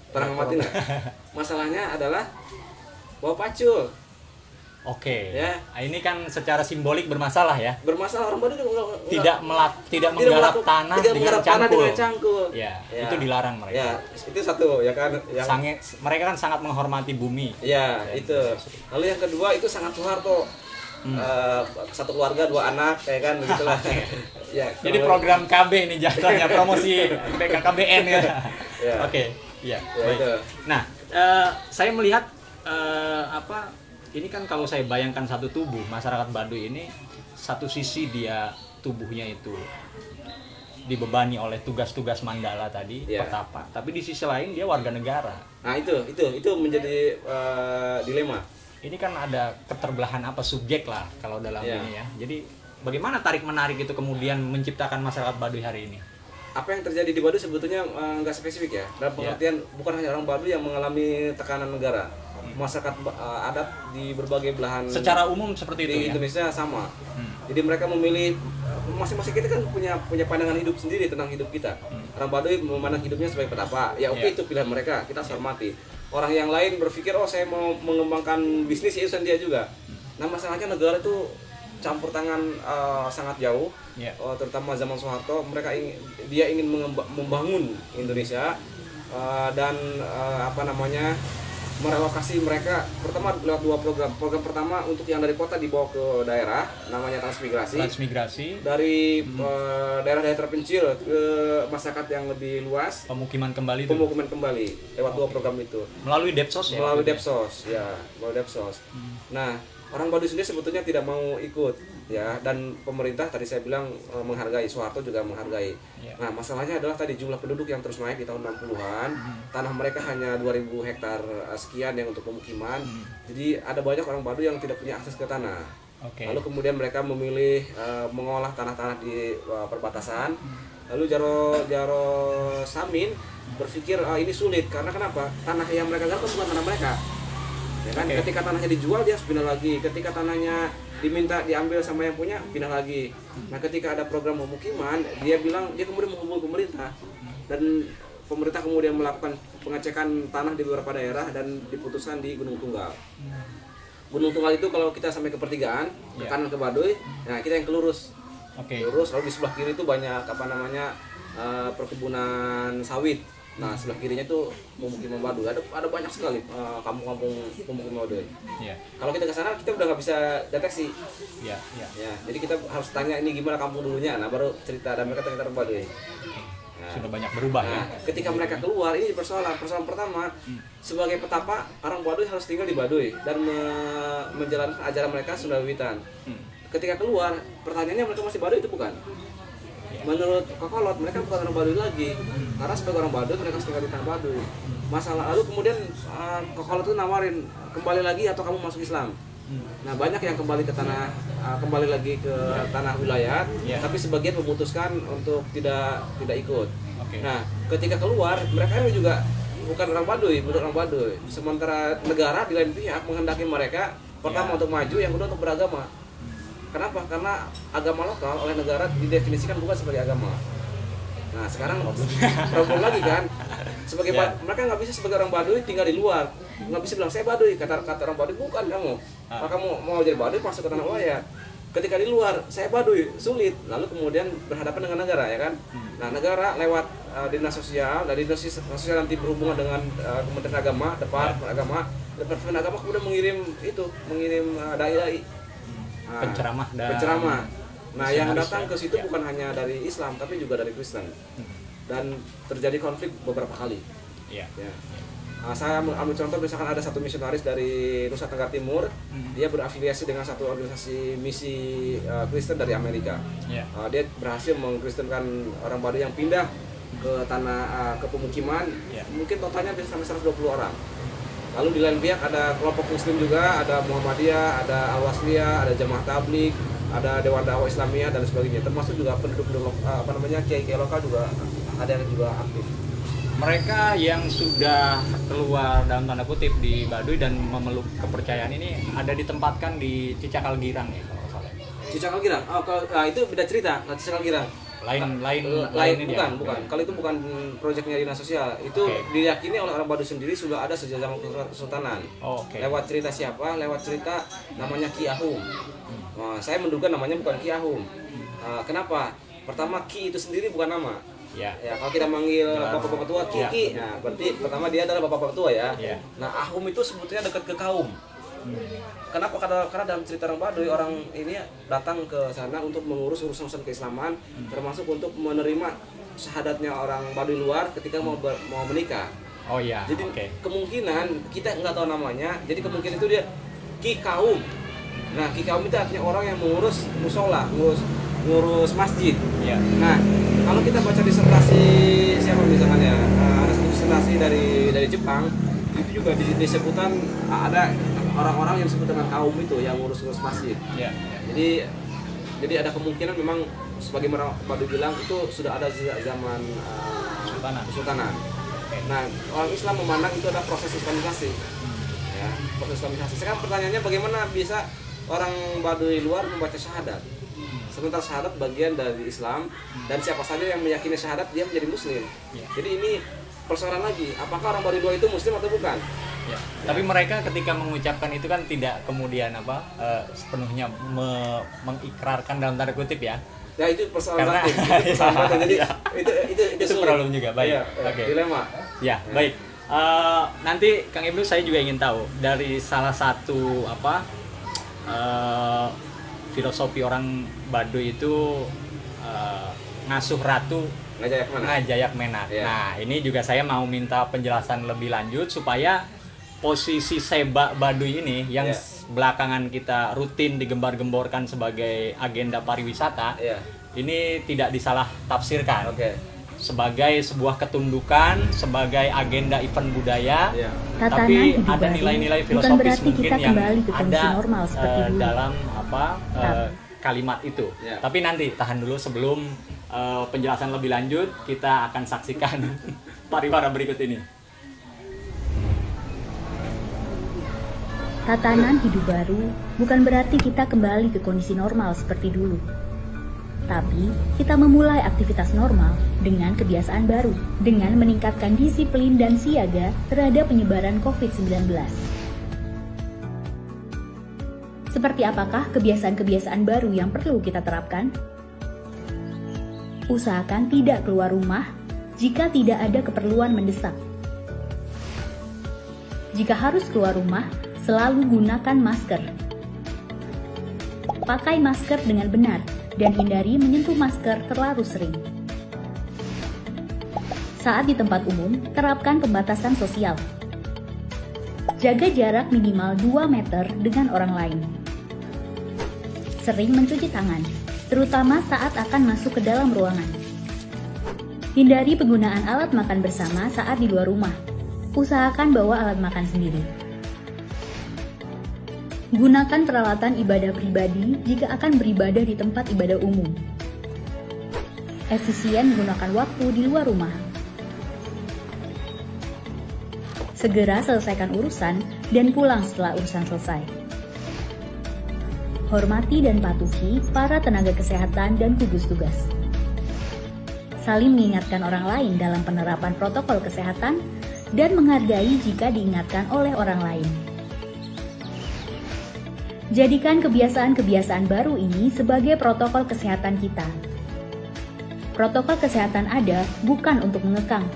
Pernah ngamatin nggak? Masalahnya adalah bawa pacul. Ini kan secara simbolik bermasalah ya. Bermasalah, orang Baduy tidak menggarap tanah dengan cangkul. Itu dilarang mereka. Itu satu ya kan. Mereka kan sangat menghormati bumi. Itu. Lalu yang kedua itu sangat Soeharto. Satu keluarga 2 anak kayak kan begitulah. Jadi program KB ini jatuhnya promosi BKKBN ya. Baik. Nah, saya melihat ini kan kalau saya bayangkan satu tubuh masyarakat Baduy ini, satu sisi dia tubuhnya itu dibebani oleh tugas-tugas mandala tadi, petapa, tapi di sisi lain dia warga negara. Nah, itu menjadi dilema. Ini kan ada keterbelahan subjek lah kalau dalam ini ya. Jadi bagaimana tarik menarik itu kemudian menciptakan masyarakat Baduy hari ini? Apa yang terjadi di Baduy sebetulnya nggak spesifik ya. Dalam pengertian bukan hanya orang Baduy yang mengalami tekanan negara. Masyarakat adat di berbagai belahan secara umum seperti itu di Indonesia sama. Jadi mereka memilih, masing-masing kita kan punya pandangan hidup sendiri tentang hidup kita. Orang Baduy memandang hidupnya sebagai petapa. Itu pilihan mereka, kita hormati. Orang yang lain berpikir saya mau mengembangkan bisnis, itu dia juga. Nah, masalahnya negara itu campur tangan sangat jauh. Terutama zaman Soeharto, dia ingin membangun Indonesia dan merelokasi mereka pertama lewat 2 program. Program pertama untuk yang dari kota dibawa ke daerah, namanya transmigrasi. Dari daerah-daerah terpencil ke masyarakat yang lebih luas, pemukiman kembali lewat 2 program itu. Melalui Depsos ya. Melalui Depsos. Nah, orang Baduy sendiri sebetulnya tidak mau ikut ya, dan pemerintah tadi saya bilang menghargai, Soeharto juga menghargai. Nah, masalahnya adalah tadi jumlah penduduk yang terus naik di tahun 60-an. Tanah mereka hanya 2000 hektar sekian yang untuk pemukiman. Jadi ada banyak orang Baduy yang tidak punya akses ke tanah. Lalu kemudian mereka memilih mengolah tanah-tanah di perbatasan. Lalu Jaro Samin berpikir ini sulit karena kenapa? Tanah yang mereka garap bukan tanah mereka. Ya kan? Ketika tanahnya dijual dia harus pindah lagi, ketika tanahnya diambil sama yang punya pindah lagi. Nah, ketika ada program pemukiman, dia kemudian menghubungi pemerintah, dan pemerintah kemudian melakukan pengecekan tanah di beberapa daerah dan diputuskan di Gunung Tunggal. Gunung Tunggal itu kalau kita sampai ke pertigaan, ke kanan ke Baduy, nah kita yang lurus. Lurus, lalu di sebelah kiri itu banyak perkebunan sawit. Nah, sebelah kirinya tuh pemukiman Baduy. Ada banyak sekali kampung-kampung pemukiman Baduy. Kalau kita ke sana kita udah nggak bisa deteksi. Ya, jadi kita harus tanya ini gimana kampung dulunya. Nah, baru cerita dan mereka ternyata orang Baduy. Nah, sudah banyak berubah ya. Ketika mereka keluar, ini persoalan pertama, sebagai petapa orang Baduy harus tinggal di Baduy dan menjalankan ajaran mereka Sunda Wiwitan. Ketika keluar, pertanyaannya mereka masih Baduy itu bukan? Menurut Kokolot, mereka bukan orang Baduy lagi. Karena sebagai orang Baduy mereka harus tinggal di tanah Baduy. Masalah lalu kemudian Kokolot itu nawarin kembali lagi atau kamu masuk Islam. Nah, banyak yang kembali ke tanah kembali lagi ke tanah wilayah, tapi sebagian memutuskan untuk tidak ikut. Nah, ketika keluar mereka juga bukan orang Baduy, bukan orang Baduy. Sementara negara di lain pihak menghendaki mereka pertama untuk maju, yang kedua untuk beragama. Kenapa? Karena agama lokal oleh negara didefinisikan bukan sebagai agama. Nah, sekarang problem lagi kan. Sebagai mereka nggak bisa sebagai orang Baduy tinggal di luar. Nggak bisa bilang saya Baduy, kata orang Baduy bukan kamu. Maka mau jadi Baduy masuk ke tanah wilayah. Ketika di luar saya Baduy sulit. Lalu kemudian berhadapan dengan negara, ya kan. Nah, negara lewat dinas sosial, dari dinas sosial nanti berhubungan dengan Kementerian Agama, Departemen Agama kemudian mengirim dai-dai. Penceramah. Nah, yang datang ke situ bukan hanya dari Islam tapi juga dari Kristen. Dan terjadi konflik beberapa kali. Saya ambil contoh, misalkan ada satu misionaris dari Nusa Tenggara Timur, dia berafiliasi dengan satu organisasi misi Kristen dari Amerika. Dia berhasil mengkristenkan orang Baduy yang pindah ke tanah ke pemukiman, mungkin totalnya bisa sampai 120 orang. Lalu di lain pihak ada kelompok Muslim juga, ada Muhammadiyah, ada Al-Wasliyah, ada Jamaah Tabligh, ada Dewan Dakwah Islamiyah dan sebagainya. Termasuk juga penduduk kiai-kiai lokal juga ada yang juga aktif. Mereka yang sudah keluar dalam tanda kutip di Baduy dan memeluk kepercayaan ini ada ditempatkan di Cicakal Girang ya kalau salah. Cicakal Girang? Itu beda cerita. Cicakal Girang. Lain bukan. Kalau itu bukan proyeknya dinas sosial. Itu diyakini oleh orang Baduy sendiri sudah ada sejak zaman Kesultanan. Lewat cerita siapa? Lewat cerita namanya Ki Ahum. Nah, saya menduga namanya bukan Ki Ahum. Kenapa? Pertama, Ki itu sendiri bukan nama. Ya, kalau kita manggil bapak-bapak tua Ki, nah berarti pertama dia adalah bapak-bapak tua ya. Nah, Ahum itu sebetulnya dekat ke kaum. Kenapa? Karena dalam cerita orang Baduy, orang ini datang ke sana untuk mengurus urusan keislaman, termasuk untuk menerima syahadatnya orang Baduy luar ketika mau menikah. Jadi kemungkinan kita nggak tahu namanya, jadi kemungkinan itu dia Ki Kaum. Nah, Ki Kaum itu artinya orang yang mengurus musola, ngurus masjid. Nah, kalau kita baca disertasi siapa misalkan ya, disertasi dari Jepang, itu juga disebutkan ada orang-orang yang disebut dengan kaum itu yang ngurus masjid. Jadi ada kemungkinan memang sebagai Baduy bilang itu sudah ada zaman Kesultanan. Nah, orang Islam memandang itu ada proses islamisasi. Proses islamisasi. Sekarang pertanyaannya bagaimana bisa orang Baduy luar membaca syahadat? Sementara syahadat bagian dari Islam dan siapa saja yang meyakini syahadat dia menjadi muslim. Jadi ini persoalan lagi, apakah orang Baduy luar itu muslim atau bukan? Tapi mereka ketika mengucapkan itu kan tidak kemudian sepenuhnya mengikrarkan dalam tanda kutip ya. Ya, itu persoalan batin. Jadi itu problem juga. Baik. Dilema. Baik. Nanti Kang Ibnu saya juga ingin tahu dari salah satu filosofi orang Baduy itu ngasuh ratu Ngajayak Menak. Nah, ini juga saya mau minta penjelasan lebih lanjut supaya posisi Sebak Baduy ini yang belakangan kita rutin digembar-gemborkan sebagai agenda pariwisata, ini tidak disalah tafsirkan sebagai sebuah ketundukan, sebagai agenda event budaya, tapi ada nilai-nilai filosofis mungkin yang ada dalam kalimat itu. Tapi nanti tahan dulu sebelum penjelasan lebih lanjut, kita akan saksikan pariwara berikut ini. Tatanan hidup baru bukan berarti kita kembali ke kondisi normal seperti dulu. Tapi, kita memulai aktivitas normal dengan kebiasaan baru, dengan meningkatkan disiplin dan siaga terhadap penyebaran COVID-19. Seperti apakah kebiasaan-kebiasaan baru yang perlu kita terapkan? Usahakan tidak keluar rumah jika tidak ada keperluan mendesak. Jika harus keluar rumah, selalu gunakan masker. Pakai masker dengan benar dan hindari menyentuh masker terlalu sering. Saat di tempat umum, terapkan pembatasan sosial. Jaga jarak minimal 2 meter dengan orang lain. Sering mencuci tangan, terutama saat akan masuk ke dalam ruangan. Hindari penggunaan alat makan bersama saat di luar rumah. Usahakan bawa alat makan sendiri. Gunakan peralatan ibadah pribadi jika akan beribadah di tempat ibadah umum. Efisien menggunakan waktu di luar rumah. Segera selesaikan urusan dan pulang setelah urusan selesai. Hormati dan patuhi para tenaga kesehatan dan gugus tugas. Saling mengingatkan orang lain dalam penerapan protokol kesehatan dan menghargai jika diingatkan oleh orang lain. Jadikan kebiasaan-kebiasaan baru ini sebagai protokol kesehatan kita. Protokol kesehatan ada bukan untuk mengekang,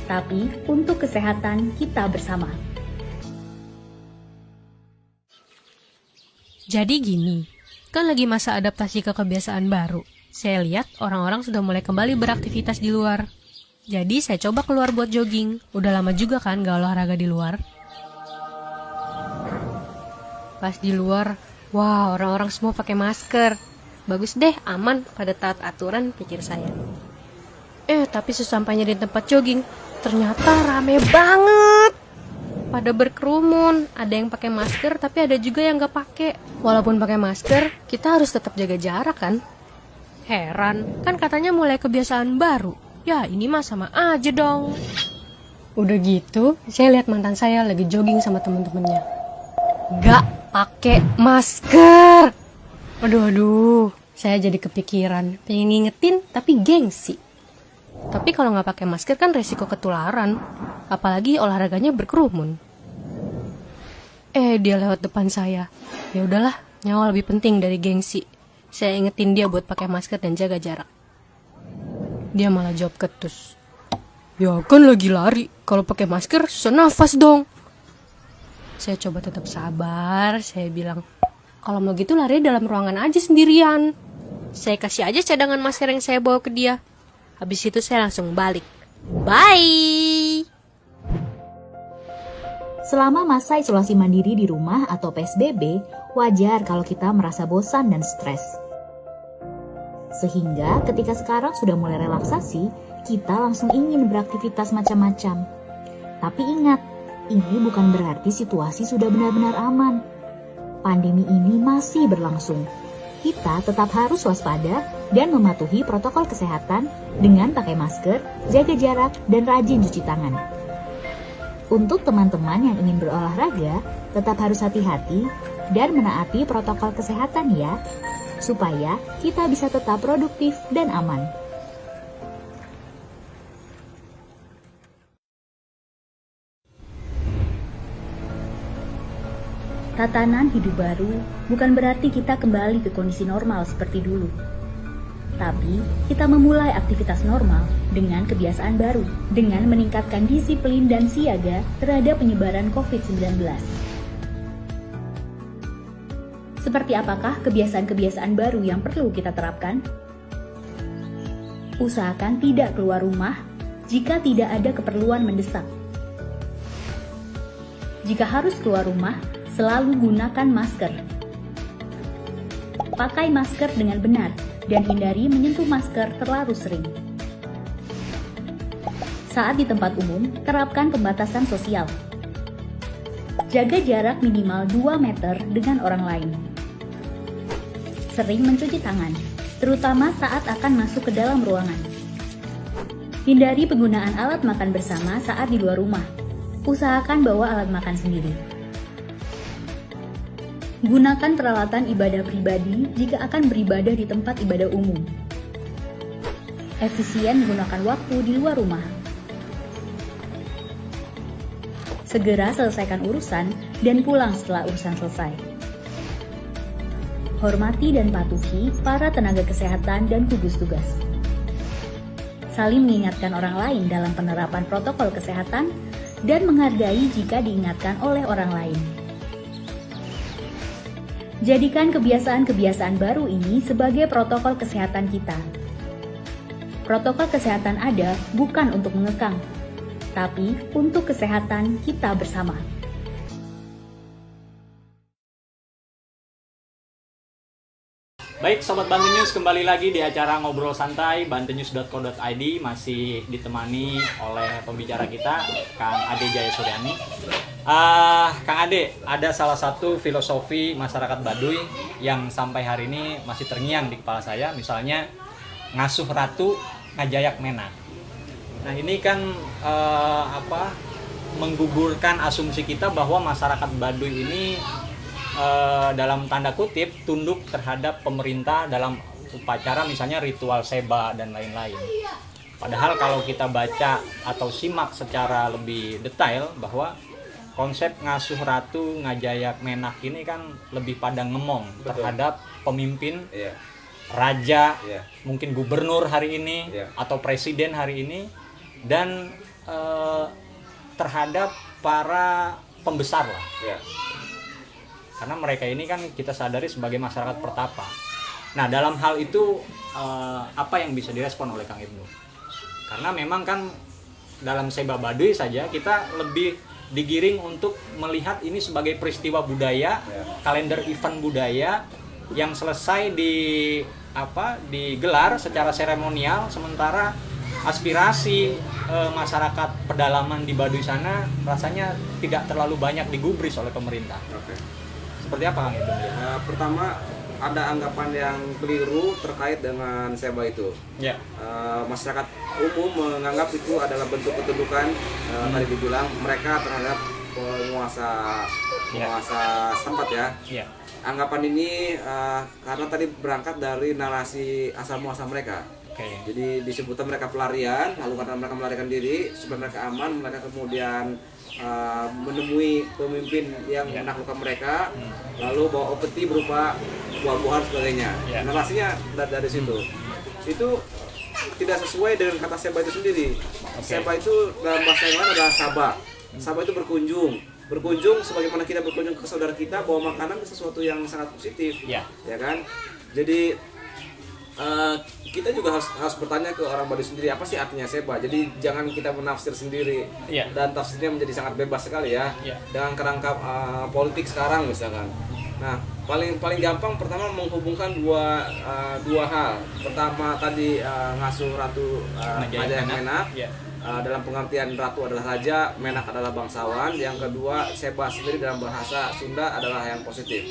tapi untuk kesehatan kita bersama. Jadi gini, kan lagi masa adaptasi ke kebiasaan baru. Saya lihat orang-orang sudah mulai kembali beraktivitas di luar. Jadi saya coba keluar buat jogging. Udah lama juga kan gak olahraga di luar. Pas di luar, wah orang-orang semua pakai masker. Bagus deh, aman, pada taat aturan, pikir saya. Tapi sesampainya di tempat jogging, ternyata rame banget. Pada berkerumun, ada yang pakai masker tapi ada juga yang gak pakai. Walaupun pakai masker, kita harus tetap jaga jarak kan? Heran, kan katanya mulai kebiasaan baru. Ya ini mah sama aja dong. Udah gitu, saya lihat mantan saya lagi jogging sama temen-temennya. Gak pakai masker. Aduh, saya jadi kepikiran, pengen ngingetin tapi gengsi. Tapi kalau nggak pakai masker kan resiko ketularan, apalagi olahraganya berkerumun. Dia lewat depan saya. Ya udahlah, nyawa lebih penting dari gengsi. Saya ingetin dia buat pakai masker dan jaga jarak. Dia malah jawab ketus. Ya kan lagi lari, kalau pakai masker susah nafas dong. Saya coba tetap sabar, saya bilang, kalau mau gitu lari dalam ruangan aja sendirian. Saya kasih aja cadangan masker yang saya bawa ke dia. Habis itu saya langsung balik. Bye! Selama masa isolasi mandiri di rumah atau PSBB, wajar kalau kita merasa bosan dan stres. Sehingga ketika sekarang sudah mulai relaksasi, kita langsung ingin beraktivitas macam-macam. Tapi ingat, ini bukan berarti situasi sudah benar-benar aman. Pandemi ini masih berlangsung. Kita tetap harus waspada dan mematuhi protokol kesehatan dengan pakai masker, jaga jarak, dan rajin cuci tangan. Untuk teman-teman yang ingin berolahraga, tetap harus hati-hati dan menaati protokol kesehatan ya, supaya kita bisa tetap produktif dan aman. Tatanan hidup baru bukan berarti kita kembali ke kondisi normal seperti dulu. Tapi, kita memulai aktivitas normal dengan kebiasaan baru, dengan meningkatkan disiplin dan siaga terhadap penyebaran COVID-19. Seperti apakah kebiasaan-kebiasaan baru yang perlu kita terapkan? Usahakan tidak keluar rumah jika tidak ada keperluan mendesak. Jika harus keluar rumah, selalu gunakan masker. Pakai masker dengan benar dan hindari menyentuh masker terlalu sering. Saat di tempat umum, terapkan pembatasan sosial. Jaga jarak minimal 2 meter dengan orang lain. Sering mencuci tangan, terutama saat akan masuk ke dalam ruangan. Hindari penggunaan alat makan bersama saat di luar rumah. Usahakan bawa alat makan sendiri. Gunakan peralatan ibadah pribadi jika akan beribadah di tempat ibadah umum. Efisien menggunakan waktu di luar rumah. Segera selesaikan urusan dan pulang setelah urusan selesai. Hormati dan patuhi para tenaga kesehatan dan gugus tugas. saling mengingatkan orang lain dalam penerapan protokol kesehatan, dan menghargai jika diingatkan oleh orang lain. Jadikan kebiasaan-kebiasaan baru ini sebagai protokol kesehatan kita. Protokol kesehatan ada bukan untuk mengekang, tapi untuk kesehatan kita bersama. Baik, Sobat Bantu News, kembali lagi di acara Ngobrol Santai bantunews.co.id, masih ditemani oleh pembicara kita, Kang Ade Jaya Suryani. Kang Ade, ada salah satu filosofi masyarakat Baduy yang sampai hari ini masih terngiang di kepala saya, misalnya ngasuh ratu ngajayak menak. Nah, ini kan menggugurkan asumsi kita bahwa masyarakat Baduy ini dalam tanda kutip tunduk terhadap pemerintah dalam upacara misalnya ritual seba dan lain-lain. Padahal kalau kita baca atau simak secara lebih detail bahwa konsep ngasuh ratu ngajayak menak ini kan lebih pada ngemong terhadap pemimpin, raja, mungkin gubernur hari ini atau presiden hari ini, dan terhadap para pembesar lah. Karena mereka ini kan kita sadari sebagai masyarakat pertapa. Nah, dalam hal itu apa yang bisa direspon oleh Kang Ibnu? Karena memang kan dalam Seba Baduy saja kita lebih digiring untuk melihat ini sebagai peristiwa budaya, kalender event budaya yang selesai digelar secara seremonial, sementara aspirasi masyarakat pedalaman di Baduy sana rasanya tidak terlalu banyak digubris oleh pemerintah. Seperti apa Kang Ibnu? Pertama, ada anggapan yang keliru terkait dengan Seba itu. Masyarakat umum menganggap itu adalah bentuk ketundukan, tadi dibilang mereka terhadap penguasa setempat ya. Anggapan ini karena tadi berangkat dari narasi asal muasal mereka. Jadi disebutkan mereka pelarian, lalu karena mereka melarikan diri supaya mereka aman, mereka kemudian menemui pemimpin yang menaklukkan mereka, lalu bawa opeti berupa buah-buahan sebagainya. Narasinya dari situ. Itu tidak sesuai dengan kata Seba itu sendiri. Seba itu dalam bahasa yang lain adalah Saba. Saba itu berkunjung sebagaimana kita berkunjung ke saudara kita, bawa makanan itu sesuatu yang sangat positif, ya kan? Jadi kita juga harus bertanya ke orang Baduy sendiri, apa sih artinya Seba. Jadi jangan kita menafsir sendiri, dan tafsirnya menjadi sangat bebas sekali ya, dengan kerangka politik sekarang misalkan. Nah, paling gampang pertama menghubungkan dua hal. Pertama tadi ngasuh ratu ngajayak menak. Dalam pengertian ratu adalah raja, menak adalah bangsawan. Yang kedua, Seba sendiri dalam bahasa Sunda adalah yang positif.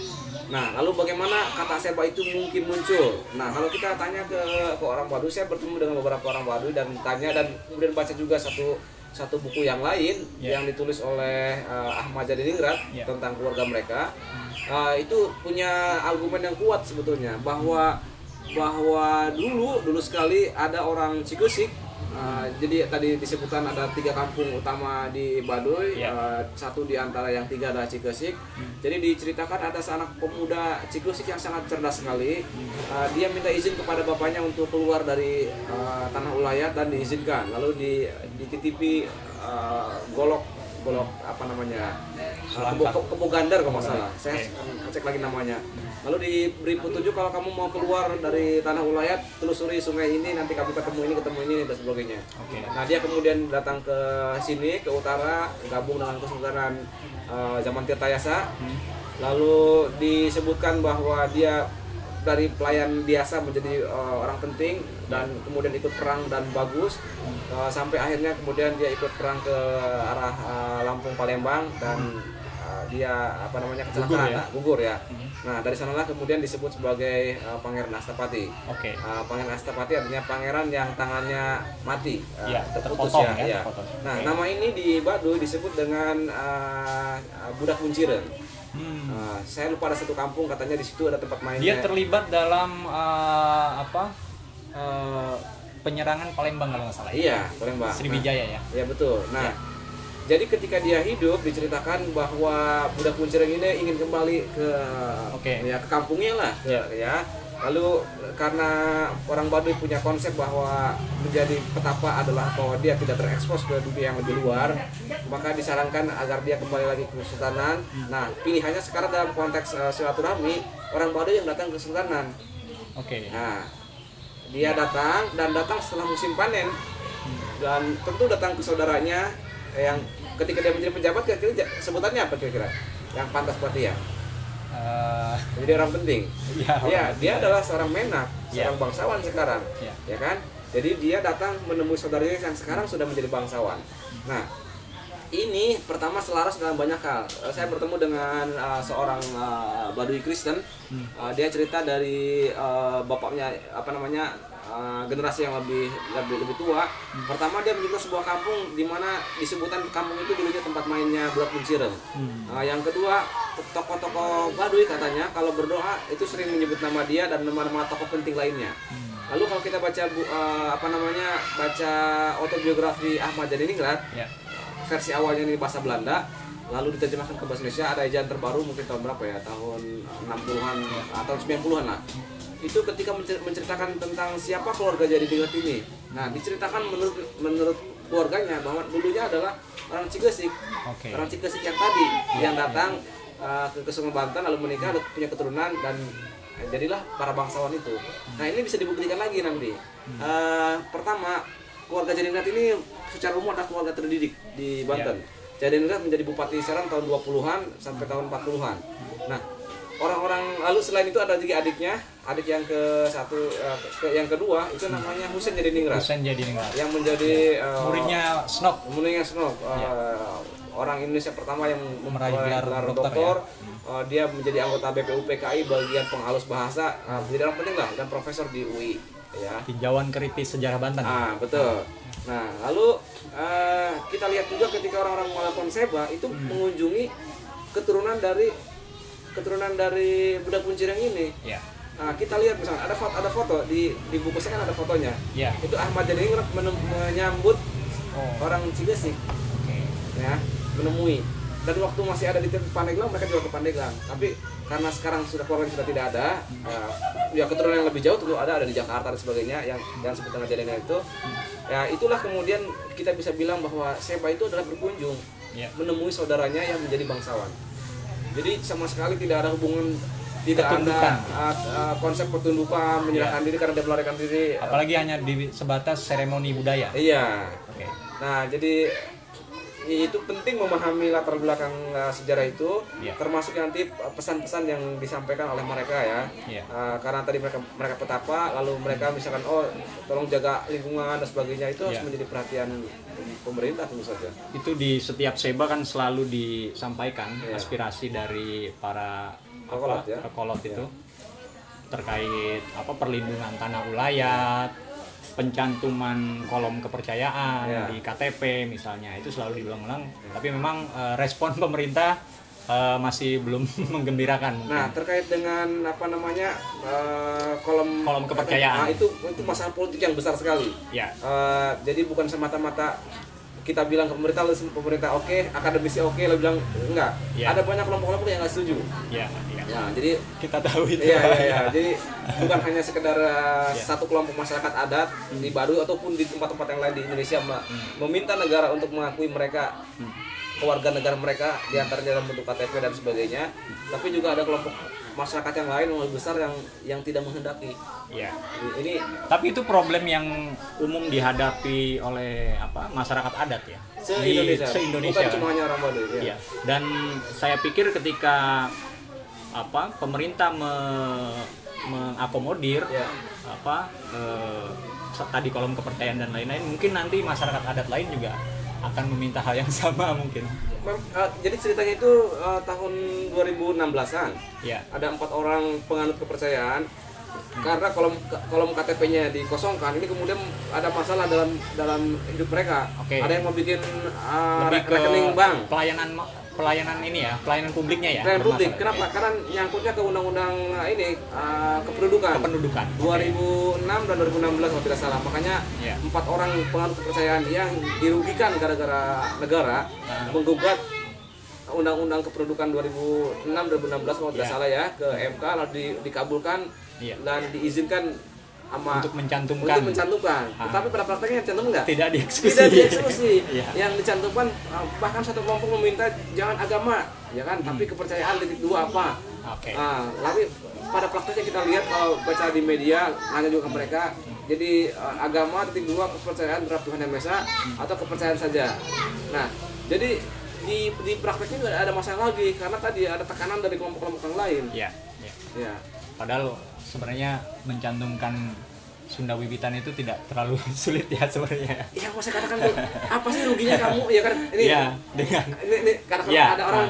Nah, lalu bagaimana kata Seba itu mungkin muncul? Nah, kalau kita tanya ke orang Baduy, saya bertemu dengan beberapa orang Baduy dan tanya, dan kemudian baca juga satu buku yang lain yang ditulis oleh Ahmad Jadiningrat tentang keluarga mereka. Itu punya argumen yang kuat sebetulnya bahwa dulu sekali ada orang Cikesik. Jadi tadi disebutkan ada 3 kampung utama di Baduy, satu di antara yang 3 adalah Cikesik. Jadi diceritakan ada seorang pemuda Cikesik yang sangat cerdas sekali. Dia minta izin kepada bapaknya untuk keluar dari tanah ulayat dan diizinkan. Lalu dititipi golok apa namanya, kebo gandar kalau nggak salah. Saya cek lagi namanya. Lalu diberi petunjuk, kalau kamu mau keluar dari tanah ulayat, telusuri sungai ini, nanti kamu ketemu ini dan sebagainya. Nah, dia kemudian datang ke sini, ke utara, gabung dengan Kesultanan zaman Tirtayasa. Lalu disebutkan bahwa dia dari pelayan biasa menjadi orang penting, dan kemudian ikut perang dan bagus, sampai akhirnya kemudian dia ikut perang ke arah Lampung Palembang, dan dia kecelakaan, gugur ya. Nah, dari sanalah kemudian disebut sebagai Pangeran Astapati. Pangeran Astapati artinya pangeran yang tangannya mati, terputus ya. Nah, nama ini di Baduy disebut dengan Budak Kunciren. Saya lupa ada satu kampung katanya di situ ada tempat mainnya. Dia terlibat dalam penyerangan Palembang kalau nggak salah. Iya, Palembang. Sriwijaya ya. Iya betul. Nah, jadi ketika dia hidup diceritakan bahwa Budak Kunciren ini ingin kembali ke ke kampungnya lah, ya. Lalu karena orang Baduy punya konsep bahwa menjadi petapa adalah bahwa dia tidak terekspos ke dunia yang lebih luar, maka disarankan agar dia kembali lagi ke kesultanan. Nah, pilihannya sekarang dalam konteks silaturahmi, orang Baduy yang datang ke kesultanan. Oke. Nah, dia datang setelah musim panen, dan tentu datang ke saudaranya yang ketika dia menjadi pejabat, kira-kira sebutannya apa kira-kira yang pantas buat dia? Jadi orang penting. Ya, dia adalah seorang menak, seorang bangsawan sekarang, ya kan? Jadi dia datang menemui saudaranya yang sekarang sudah menjadi bangsawan. Nah, ini pertama selaras dalam banyak hal. Saya bertemu dengan seorang Baduy Kristen. Dia cerita dari bapaknya generasi yang lebih tua. Pertama dia menyebut sebuah kampung di mana disebutkan kampung itu dulunya tempat mainnya budak Buncireng. Yang kedua, tokoh-tokoh Baduy katanya kalau berdoa itu sering menyebut nama dia dan nama-nama tokoh penting lainnya. Lalu kalau kita baca baca autobiografi Ahmad Janingrat, versi awalnya ini bahasa Belanda, lalu diterjemahkan ke bahasa Indonesia, ada ejaan terbaru mungkin tahun berapa ya, tahun 60-an atau 90-an lah. Itu ketika menceritakan tentang siapa keluarga Janingrat ini. Nah, diceritakan menurut keluarganya bahwa dulunya adalah orang Cigesik. Orang Cigesik yang tadi yang datang ke Sungai Banten lalu menikah, lalu punya keturunan dan jadilah para bangsawan itu. Nah, ini bisa dibuktikan lagi nanti. Pertama, keluarga Janingrat ini secara umum adalah keluarga terdidik di Banten. Janingrat menjadi Bupati Serang tahun 20-an sampai tahun 40-an. Nah, orang-orang lalu selain itu ada juga adik yang yang kedua itu namanya Husein Janingrat. Yang menjadi muridnya Snok. Orang Indonesia pertama yang meraih gelar doktor. Dia menjadi anggota BPUPKI bagian penghalus bahasa. Jadi orang penting lah, dan profesor di UI. Ya. Tinjauan kritis sejarah Banten. Betul. Nah, lalu kita lihat juga ketika orang-orang melakukan seba itu mengunjungi keturunan dari budak Buncireng ini. Nah, kita lihat misalnya ada foto di buku saya kan ada fotonya. Itu Ahmad Janingrat menyambut orang Cigesik. Ya, menemui. Dan waktu masih ada di Pandeglang, mereka juga ke Pandeglang. Tapi karena sekarang keluarga sudah tidak ada, ya keturunan yang lebih jauh tentu ada di Jakarta dan sebagainya yang disebut dengan Janingrat itu. Ya, itulah kemudian kita bisa bilang bahwa seba itu adalah berkunjung, menemui saudaranya yang menjadi bangsawan. Jadi sama sekali tidak ada hubungan, tidak ada konsep pertundukan, menyerahkan diri karena dia melarikan diri. Apalagi hanya sebatas seremoni budaya. Iya. Nah, jadi itu penting memahami latar belakang sejarah itu, termasuk nanti pesan-pesan yang disampaikan oleh mereka ya. Karena tadi mereka petapa, lalu mereka misalkan tolong jaga lingkungan dan sebagainya, itu harus menjadi perhatian pemerintah tentu saja. Itu di setiap seba kan selalu disampaikan aspirasi dari para kolot itu terkait perlindungan tanah ulayat, pencantuman kolom kepercayaan di KTP misalnya, itu selalu diulang-ulang. Tapi memang respon pemerintah masih belum menggembirakan. Nah, terkait dengan kolom kepercayaan, itu masalah politik yang besar sekali. Jadi bukan semata-mata kita bilang ke pemerintah oke, akademisi oke, lo bilang enggak. Ada banyak kelompok-kelompok yang nggak setuju. Ya, jadi kita tahu itu. Jadi bukan hanya sekedar satu kelompok masyarakat adat di Baduy ataupun di tempat-tempat yang lain di Indonesia meminta negara untuk mengakui mereka, keluarga negara mereka, diantaranya dalam bentuk KTP dan sebagainya. Tapi juga ada kelompok masyarakat yang lain yang lebih besar yang tidak menghendaki. Ini tapi itu problem yang umum dihadapi oleh masyarakat adat ya. Se-Indonesia. Bukan cuma hanya orang Baduy. Dan saya pikir ketika pemerintah mengakomodir tadi kolom kepercayaan dan lain-lain, mungkin nanti masyarakat adat lain juga akan meminta hal yang sama mungkin. Jadi ceritanya itu tahun 2016-an. Ada 4 orang penganut kepercayaan. Karena kolom KTP-nya dikosongkan, ini kemudian ada masalah dalam hidup mereka. Ada yang mau bikin rekening bank, pelayanan ini ya, pelayanan publiknya ya. Pelayanan publik. Kenapa? Karena nyangkutnya ke undang-undang kependudukan. 2006 dan 2016 kalau tidak salah. Makanya 4 orang penganut kepercayaan yang dirugikan gara-gara negara menggugat Undang-Undang Kependudukan 2006-2016 kalau tidak salah ya ke MK, lalu dikabulkan Iya. dan diizinkan Untuk mencantumkan. Tetapi pada prakteknya cantum enggak? Tidak dieksekusi. Tidak dieksekusi. Iya. Yang dicantumkan bahkan satu kelompok meminta jangan agama, ya kan? Tapi kepercayaan titik 2 apa? Oke. Tapi pada prakteknya kita lihat kalau baca di media nanya juga ke mereka. Jadi agama titik 2 kepercayaan terhadap Tuhan Yang Maha Esa atau kepercayaan saja. Nah, jadi di prakteknya juga ada masalah lagi karena tadi ada tekanan dari kelompok-kelompok yang lain. Iya. Ya. Padahal sebenarnya mencantumkan Sunda Wiwitan itu tidak terlalu sulit ya sebenarnya. Iya, mau saya katakan tuh, apa sih ruginya kamu? Ya kan ini. Iya, dengan Ini karena Ya, ada orang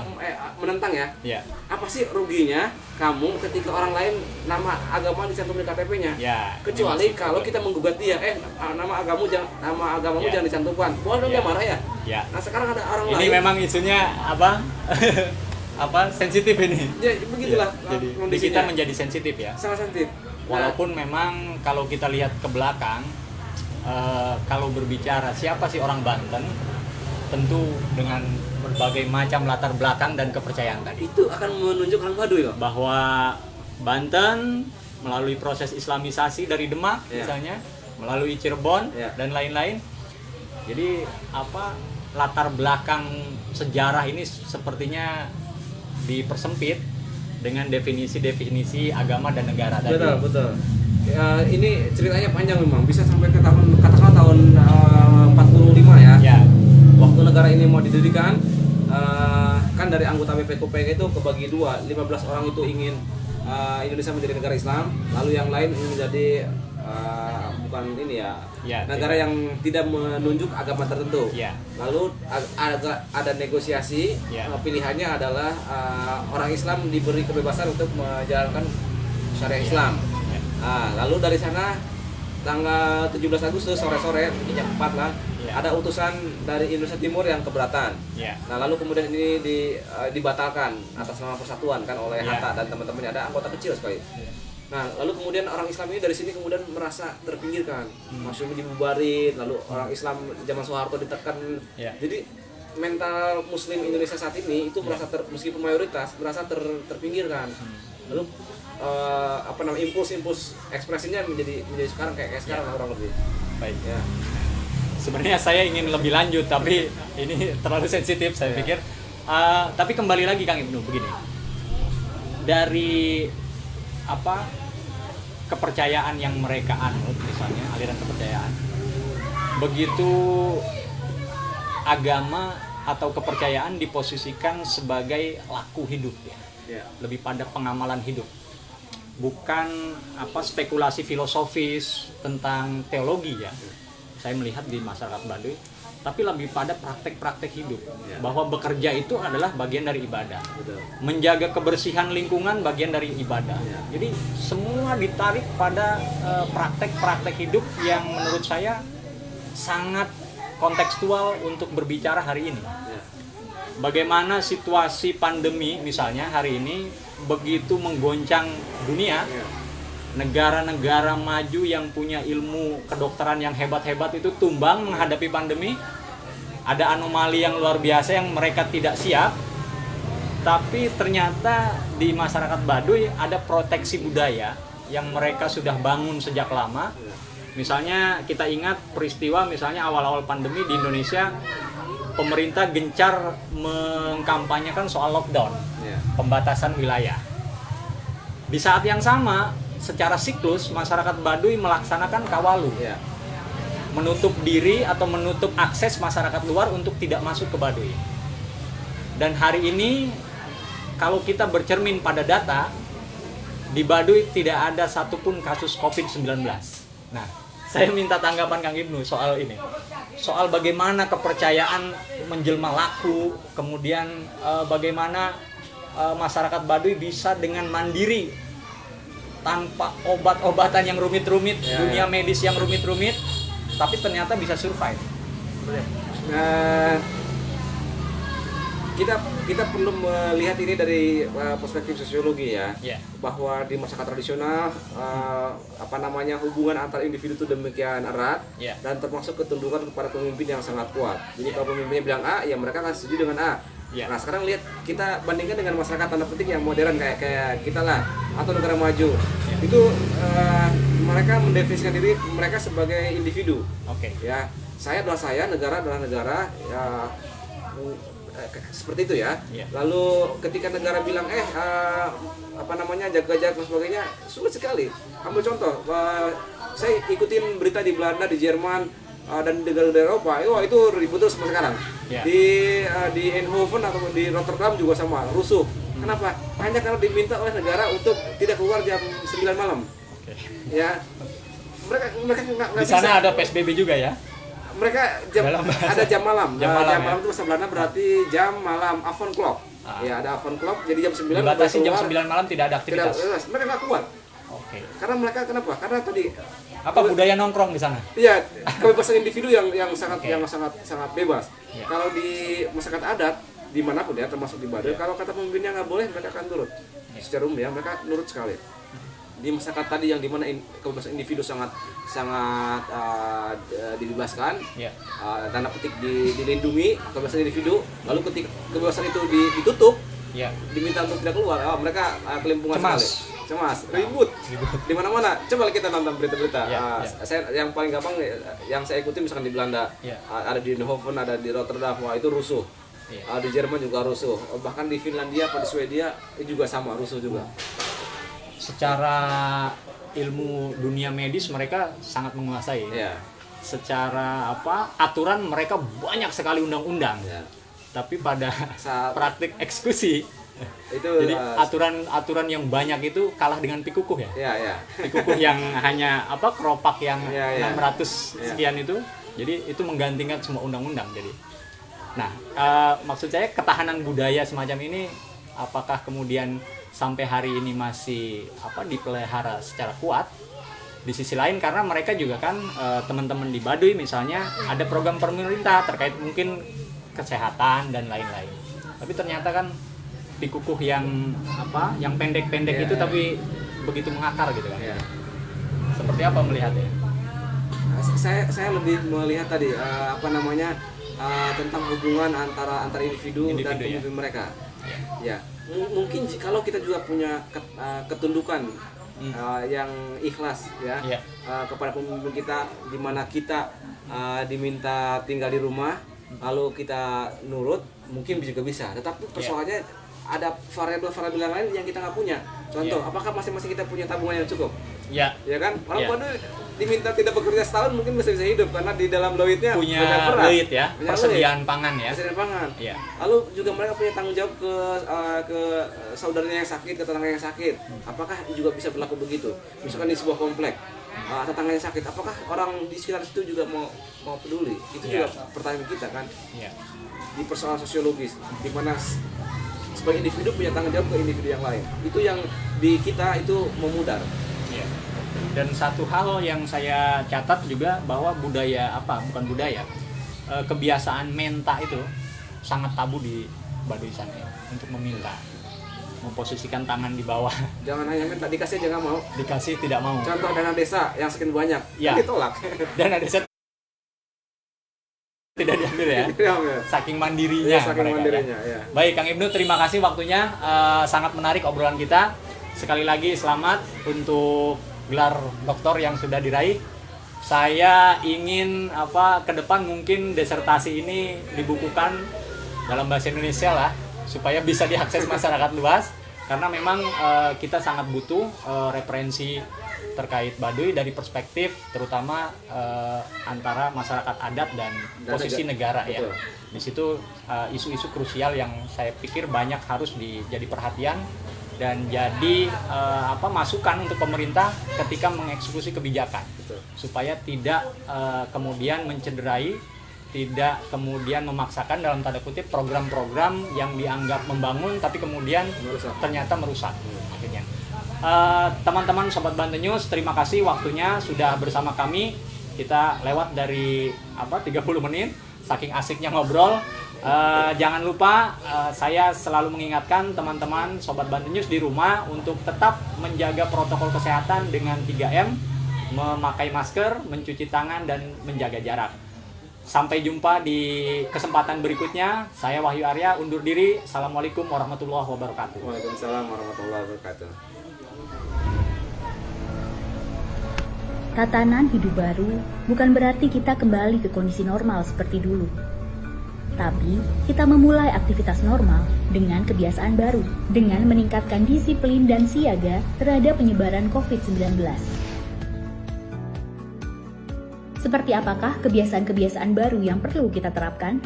menentang ya. ya. Apa sih ruginya kamu ketika orang lain nama agama dicantum di KTP-nya? Ya. Kecuali ini kalau betul. kita menggugat dia, nama agamamu Ya. jangan dicantumkan. Boleh dong Ya. dia marah ya? Ya. Nah, sekarang ada orang Ini lain. memang isunya apa? apa sensitif ini. Ya, begitulah Jadi di kondisinya. kita menjadi sensitif ya. Sangat sensitif. Walaupun memang kalau kita lihat ke belakang, kalau berbicara siapa sih orang Banten, tentu dengan berbagai macam latar belakang dan kepercayaan tadi. Itu akan menunjukkan Baduy loh. Bahwa Banten melalui proses islamisasi dari Demak Ya. misalnya, melalui Cirebon Ya. dan lain-lain. Jadi latar belakang sejarah ini sepertinya dipersempit dengan definisi-definisi agama dan negara tadi. Betul. Ya, ini ceritanya panjang memang, bisa sampai ke katakanlah tahun 45 ya. Ya. Waktu negara ini mau didirikan, kan dari anggota BPKP itu kebagi 2, 15 orang itu ingin Indonesia menjadi negara Islam, lalu yang lain ingin menjadi bukan ini ya, Ya, negara tidak. yang tidak menunjuk agama tertentu. Ya. Lalu ada negosiasi, Ya. pilihannya adalah orang Islam diberi kebebasan untuk menjalankan syariah Islam. Ya. Lalu dari sana tanggal 17 Agustus sore-sore jam 4 lah, Ya. ada utusan dari Indonesia Timur yang keberatan. Ya. Nah, lalu kemudian ini dibatalkan atas nama persatuan kan oleh Ya. Hatta dan teman-temannya, ada anggota kecil sekali. Nah, lalu kemudian orang Islam ini dari sini kemudian merasa terpinggirkan, maksudnya dibubarin, lalu orang Islam zaman Soeharto ditekan. Ya. Jadi mental Muslim Indonesia saat ini itu merasa meskipun mayoritas merasa terpinggirkan. Lalu impuls ekspresinya menjadi sekarang kayak sekarang orang lebih. Baik. Ya. Sebenarnya saya ingin lebih lanjut, tapi ini terlalu sensitif saya pikir. Tapi kembali lagi Kang Ibnu, begini. Dari kepercayaan yang mereka anut, misalnya aliran kepercayaan, begitu agama atau kepercayaan diposisikan sebagai laku hidup ya, lebih pada pengamalan hidup, bukan spekulasi filosofis tentang teologi ya. Saya melihat di masyarakat Baduy, tapi lebih pada praktek-praktek hidup, bahwa bekerja itu adalah bagian dari ibadah. Betul. Menjaga kebersihan lingkungan bagian dari ibadah. Jadi semua ditarik pada praktek-praktek hidup yang menurut saya sangat kontekstual untuk berbicara hari ini. Bagaimana situasi pandemi misalnya hari ini begitu menggoncang dunia. Negara-negara maju yang punya ilmu kedokteran yang hebat-hebat itu tumbang menghadapi pandemi. Ada anomali yang luar biasa yang mereka tidak siap. Tapi ternyata di masyarakat Baduy ada proteksi budaya yang mereka sudah bangun sejak lama. Misalnya kita ingat peristiwa misalnya awal-awal pandemi di Indonesia, pemerintah gencar mengkampanyekan soal lockdown, pembatasan wilayah. Di saat yang sama, secara siklus masyarakat Baduy melaksanakan kawalu, menutup diri atau menutup akses masyarakat luar untuk tidak masuk ke Baduy. Dan hari ini kalau kita bercermin pada data, di Baduy tidak ada satupun kasus COVID-19. Nah, saya minta tanggapan Kang Ibnu soal ini, soal bagaimana kepercayaan menjelma laku, kemudian bagaimana masyarakat Baduy bisa dengan mandiri tanpa obat-obatan yang rumit-rumit, dunia medis yang rumit-rumit, tapi ternyata bisa survive. Nah, kita perlu melihat ini dari perspektif sosiologi ya, bahwa di masyarakat tradisional hubungan antar individu itu demikian erat, dan termasuk ketundukan kepada pemimpin yang sangat kuat. Jadi kalau pemimpinnya bilang A, ya mereka akan setuju dengan A. Nah, sekarang lihat, kita bandingkan dengan masyarakat tanda petik yang modern kayak kita lah, atau negara maju. itu mereka mendefinisikan diri mereka sebagai individu. Oke. Ya, saya adalah saya, negara adalah negara, ya seperti itu ya. Iya. Lalu ketika negara bilang apa namanya jaga jarak dan sebagainya, sulit sekali. Ambil contoh, saya ikutin berita di Belanda, di Jerman, dan di negara Eropa, itu ribut terus sampai sekarang. Iya. Di Eindhoven atau di Rotterdam juga sama, rusuh. Kenapa? Hanya karena diminta oleh negara untuk tidak keluar jam 9 malam. Oke. Ya, mereka nggak Di bisa. sana ada PSBB juga ya? Mereka Dalam bahasa- ada jam malam. Jam malam, Jam ya? malam itu bahasa Belanda berarti jam malam, Avondklok. Ya, ada Avondklok. Jadi jam 9 Dibatasi jam keluar, 9 malam tidak ada tidak, aktivitas. mereka nggak kuat. Oke. Karena mereka kenapa? Karena tadi Apa budaya nongkrong di sana? iya, kebebasan individu yang sangat Oke. yang sangat bebas. Ya. Kalau di masyarakat adat dimanapun ya, termasuk di Baduy, kalau kata pemimpinnya nggak boleh, mereka akan turut. Secara umum ya, mereka nurut sekali. Di masyarakat tadi yang dimana kebebasan individu sangat dibebaskan, Ya. tanda petik dilindungi kebebasan individu, lalu ketika kebebasan itu ditutup, Ya. diminta untuk tidak keluar, mereka kelimpungan Cemas. sekali. Cemas, ribut di mana-mana. Coba kita nonton berita-berita. Ya, Saya yang paling gampang yang saya ikuti misalkan di Belanda, Ya. ada di Eindhoven, ada di Rotterdam, wah itu rusuh. Ya. Di Jerman juga rusuh. Bahkan di Finlandia atau di Swedia itu juga sama, rusuh juga. Secara ilmu dunia medis mereka sangat menguasai. Ya. Secara aturan mereka banyak sekali undang-undang. Ya. Tapi pada Saat praktik eksekusi, itu jadi aturan yang banyak itu kalah dengan pikukuh ya. ya. Pikukuh yang hanya keropak yang Ya, ya. 600 Ya. sekian itu, jadi itu menggantikan semua undang-undang. Jadi, nah maksud saya ketahanan budaya semacam ini, apakah kemudian sampai hari ini masih dipelihara secara kuat? Di sisi lain karena mereka juga kan teman-teman di Baduy misalnya ada program pemerintah terkait mungkin kesehatan dan lain-lain. Tapi ternyata kan pikukuh yang pendek-pendek Ya, itu ya. tapi begitu mengakar gitu kan. Ya. Seperti apa melihatnya? Saya lebih melihat tadi tentang hubungan antara individu dan Individu, ya. pemimpin mereka. Ya, mungkin kalau kita juga punya ketundukan yang ikhlas ya, Ya. kepada pemimpin kita, di mana kita diminta tinggal di rumah, lalu kita nurut, mungkin juga bisa. Tetapi persoalannya ada variabel-variabel yang lain yang kita nggak punya. Contoh, Ya. apakah masing-masing kita punya tabungan yang cukup? Ya, Ya kan? Orang Ya. Baduy diminta tidak bekerja setahun mungkin bisa hidup karena di dalam loitnya punya banyak beras. duit ya, Punya persediaan pangan ya. persediaan pangan. Iya. Lalu juga mereka punya tanggung jawab ke saudaranya yang sakit, ke tetangga yang sakit. Apakah juga bisa berlaku begitu? Misalkan di sebuah komplek, tetangganya sakit, apakah orang di sekitar situ juga mau peduli? Itu Iya. juga pertanyaan kita kan. Iya. Di persoalan sosiologis, di mana sebagai individu punya tanggung jawab ke individu yang lain. Itu yang di kita itu memudar. Iya. Dan satu hal yang saya catat juga bahwa bukan budaya, kebiasaan menta itu sangat tabu di Baduy sana ya, untuk meminta, memposisikan tangan di bawah, Jangan hanya minta, dikasih aja nggak mau. dikasih tidak mau. Contoh dana desa yang sekian banyak, Ya. ditolak. Dan ada set tidak diambil ya, Ya, ya. saking mandirinya. Iya, saking mereka, mandirinya, ya. ya. Baik, Kang Ibnu, terima kasih waktunya, sangat menarik obrolan kita. Sekali lagi selamat untuk gelar doktor yang sudah diraih. Saya ingin ke depan mungkin disertasi ini dibukukan dalam bahasa Indonesia lah, supaya bisa diakses masyarakat luas, karena memang kita sangat butuh referensi terkait Baduy dari perspektif terutama antara masyarakat adat dan posisi negara ya. Betul. Di situ isu-isu krusial yang saya pikir banyak harus jadi perhatian dan jadi masukan untuk pemerintah ketika mengeksekusi kebijakan. Betul. Supaya tidak kemudian mencederai, tidak kemudian memaksakan dalam tanda kutip program-program yang dianggap membangun tapi kemudian Merusak. ternyata merusak akhirnya. Teman-teman Sobat Banten News, terima kasih waktunya sudah bersama kami. Kita lewat dari 30 menit, saking asiknya ngobrol. Jangan lupa, saya selalu mengingatkan teman-teman Sobat Banten News di rumah untuk tetap menjaga protokol kesehatan dengan 3M, memakai masker, mencuci tangan, dan menjaga jarak. Sampai jumpa di kesempatan berikutnya. Saya Wahyu Arya undur diri. Assalamualaikum warahmatullahi wabarakatuh. Waalaikumsalam warahmatullahi wabarakatuh. Tatanan hidup baru bukan berarti kita kembali ke kondisi normal seperti dulu. Tapi, kita memulai aktivitas normal dengan kebiasaan baru, dengan meningkatkan disiplin dan siaga terhadap penyebaran COVID-19. Seperti apakah kebiasaan-kebiasaan baru yang perlu kita terapkan?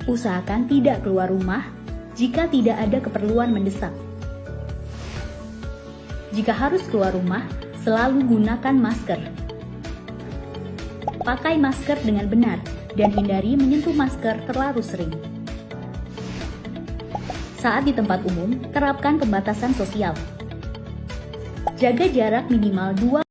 Usahakan tidak keluar rumah jika tidak ada keperluan mendesak. Jika harus keluar rumah, selalu gunakan masker. Pakai masker dengan benar dan hindari menyentuh masker terlalu sering. Saat di tempat umum, terapkan pembatasan sosial. Jaga jarak minimal 2